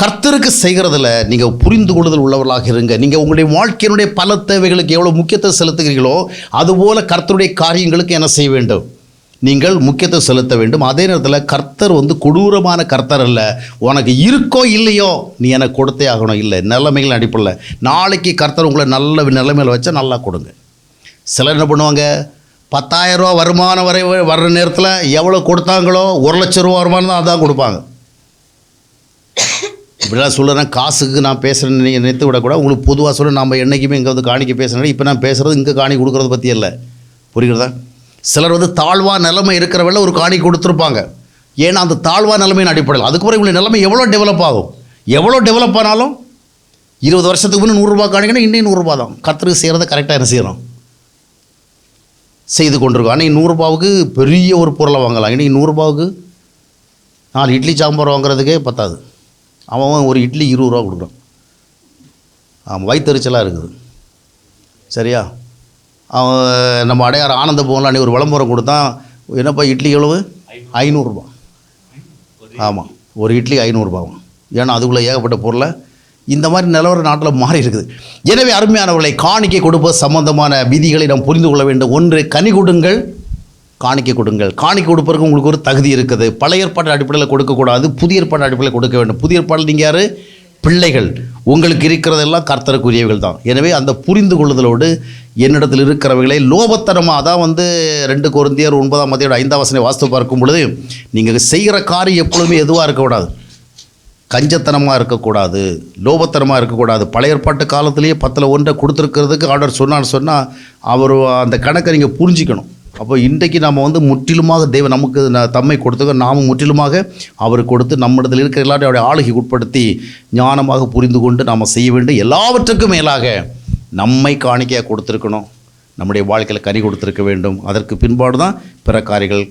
கர்த்தருக்கு செய்கிறதுல நீங்கள் புரிந்து கொள்ளுதல் உள்ளவர்களாக இருங்க. நீங்கள் உங்களுடைய வாழ்க்கையினுடைய பல தேவைகளுக்கு எவ்வளோ முக்கியத்துவம் செலுத்துகிறீர்களோ அதுபோல் கர்த்தருடைய காரியங்களுக்கு என்ன செய்ய வேண்டும், நீங்கள் முக்கியத்துவம் செலுத்த வேண்டும். அதே நேரத்தில் கர்த்தர் கொடூரமான கர்த்தர் அல்ல. உனக்கு இருக்கோ இல்லையோ நீ எனக்கு கொடுத்தே ஆகணும், இல்லை நிலைமைகள் அடிப்படையில். நாளைக்கு கர்த்தர் உங்களை நல்ல நிலைமையில் வச்சா நல்லா கொடுங்க. சிலர் என்ன பண்ணுவாங்க, 10,000 ரூபா வருமானம் வர்ற நேரத்தில் எவ்வளோ கொடுத்தாங்களோ 1,00,000 ரூபா வருமானம் தான் அதான் கொடுப்பாங்க. இப்படிலாம் சொல்லுறேன், காசுக்கு நான் பேசுகிறேன்னு நீங்கள் நிறுத்தி விடக்கூடாது. உங்களுக்கு பொதுவாக சொல்ல நம்ம என்றைக்குமே இங்கே காணிக்க பேசுகிறேன். இப்போ நான் பேசுகிறது இங்கே காணி கொடுக்குறத பற்றி இல்லை, புரிகிறதா? சிலர் தாழ்வா நிலைமை இருக்கிறவங்கள ஒரு காணி கொடுத்துருப்பாங்க. ஏன்னா அந்த தாழ்வா நிலைமையின் அடிப்படையில் அதுக்கப்புறம் இவங்களுடைய நிலைமை எவ்வளோ டெவலப் ஆகும். எவ்வளோ டெவலப் ஆனாலும் 20 வருஷத்துக்கு முன்னே 100 ரூபா காணிங்கன்னா இன்னும் 100 ரூபா தான். கர்த்தருக்கு செய்கிறத கரெக்டாக என்ன செய்யணும், செய்து கொண்டிருக்கோம். அன்றைக்கி 100 ரூபாவுக்கு பெரிய ஒரு பொருளை வாங்கலாம். இன்றைக்கி 100 ரூபாவுக்கு 4 இட்லி சாம்பார் வாங்குறதுக்கே பத்தாது. அவன் ஒரு இட்லி 20 ரூபா கொடுக்குறான். வயிற்றுச்சலாக இருக்குது, சரியா? அவன் நம்ம அடையாறு ஆனந்த பவனில் அன்றைக்கி ஒரு விளம்பரம் கொடுத்தான். என்னப்பா இட்லி எவ்வளவு? 500 ரூபா. ஆமாம், ஒரு இட்லி 500 ரூபாவும். ஏன்னா அதுக்குள்ளே ஏகப்பட்ட பொருளை இந்த மாதிரி நிலவர நாட்டில் மாறி இருக்குது. எனவே அருமையானவர்களை, காணிக்கை கொடுப்பது சம்பந்தமான விதிகளை நாம் புரிந்து கொள்ள வேண்டும். ஒன்று, கனி கொடுங்கள், காணிக்கை கொடுங்கள். காணிக்கை கொடுப்பதற்கு உங்களுக்கு ஒரு தகுதி இருக்குது. பழைய ஏற்பாட்டு அடிப்படையில் கொடுக்கக்கூடாது, புதிய ஏற்பாட்டு அடிப்படையில் கொடுக்க வேண்டும். புதிய ஏற்பாட்டில் நீங்கள் யார்? பிள்ளைகள். உங்களுக்கு இருக்கிறதெல்லாம் கர்த்தருக்குரியவைகள் தான். எனவே அந்த புரிந்து கொள்ளுதலோடு என்னிடத்தில் இருக்கிறவைகளை லோபத்தனமாக, அதான் 2 கொரிந்தியர் 9:5 வாஸ்து பார்க்கும் பொழுது, நீங்கள் செய்கிற காரியம் எப்பொழுதுமே எதுவாக இருக்கக்கூடாது, கஞ்சத்தனமாக இருக்கக்கூடாது, லோபத்தனமாக இருக்கக்கூடாது. பழைய ஏற்பாட்டு காலத்திலேயே 10ல் 1 கொடுத்துருக்கிறதுக்கு ஆர்டர் சொன்னால் அவர் அந்த கணக்கை நீங்கள் புரிஞ்சிக்கணும். அப்போ இன்றைக்கு நாம் முற்றிலுமாக தேவன் நமக்கு தம்மை கொடுத்துக்க, நாம் முற்றிலுமாக அவர் கொடுத்து நம்மிடத்தில் இருக்கிற எல்லாரையும் அவருடைய ஆளுகை உட்படுத்தி ஞானமாக புரிந்து கொண்டு நாம் செய்ய வேண்டும். எல்லாவற்றுக்கும் மேலாக நம்மை காணிக்கையாக கொடுத்துருக்கணும், நம்முடைய வாழ்க்கையில் கனி கொடுத்துருக்க வேண்டும். அதற்கு பின்பாடு தான் பிற காரியங்கள்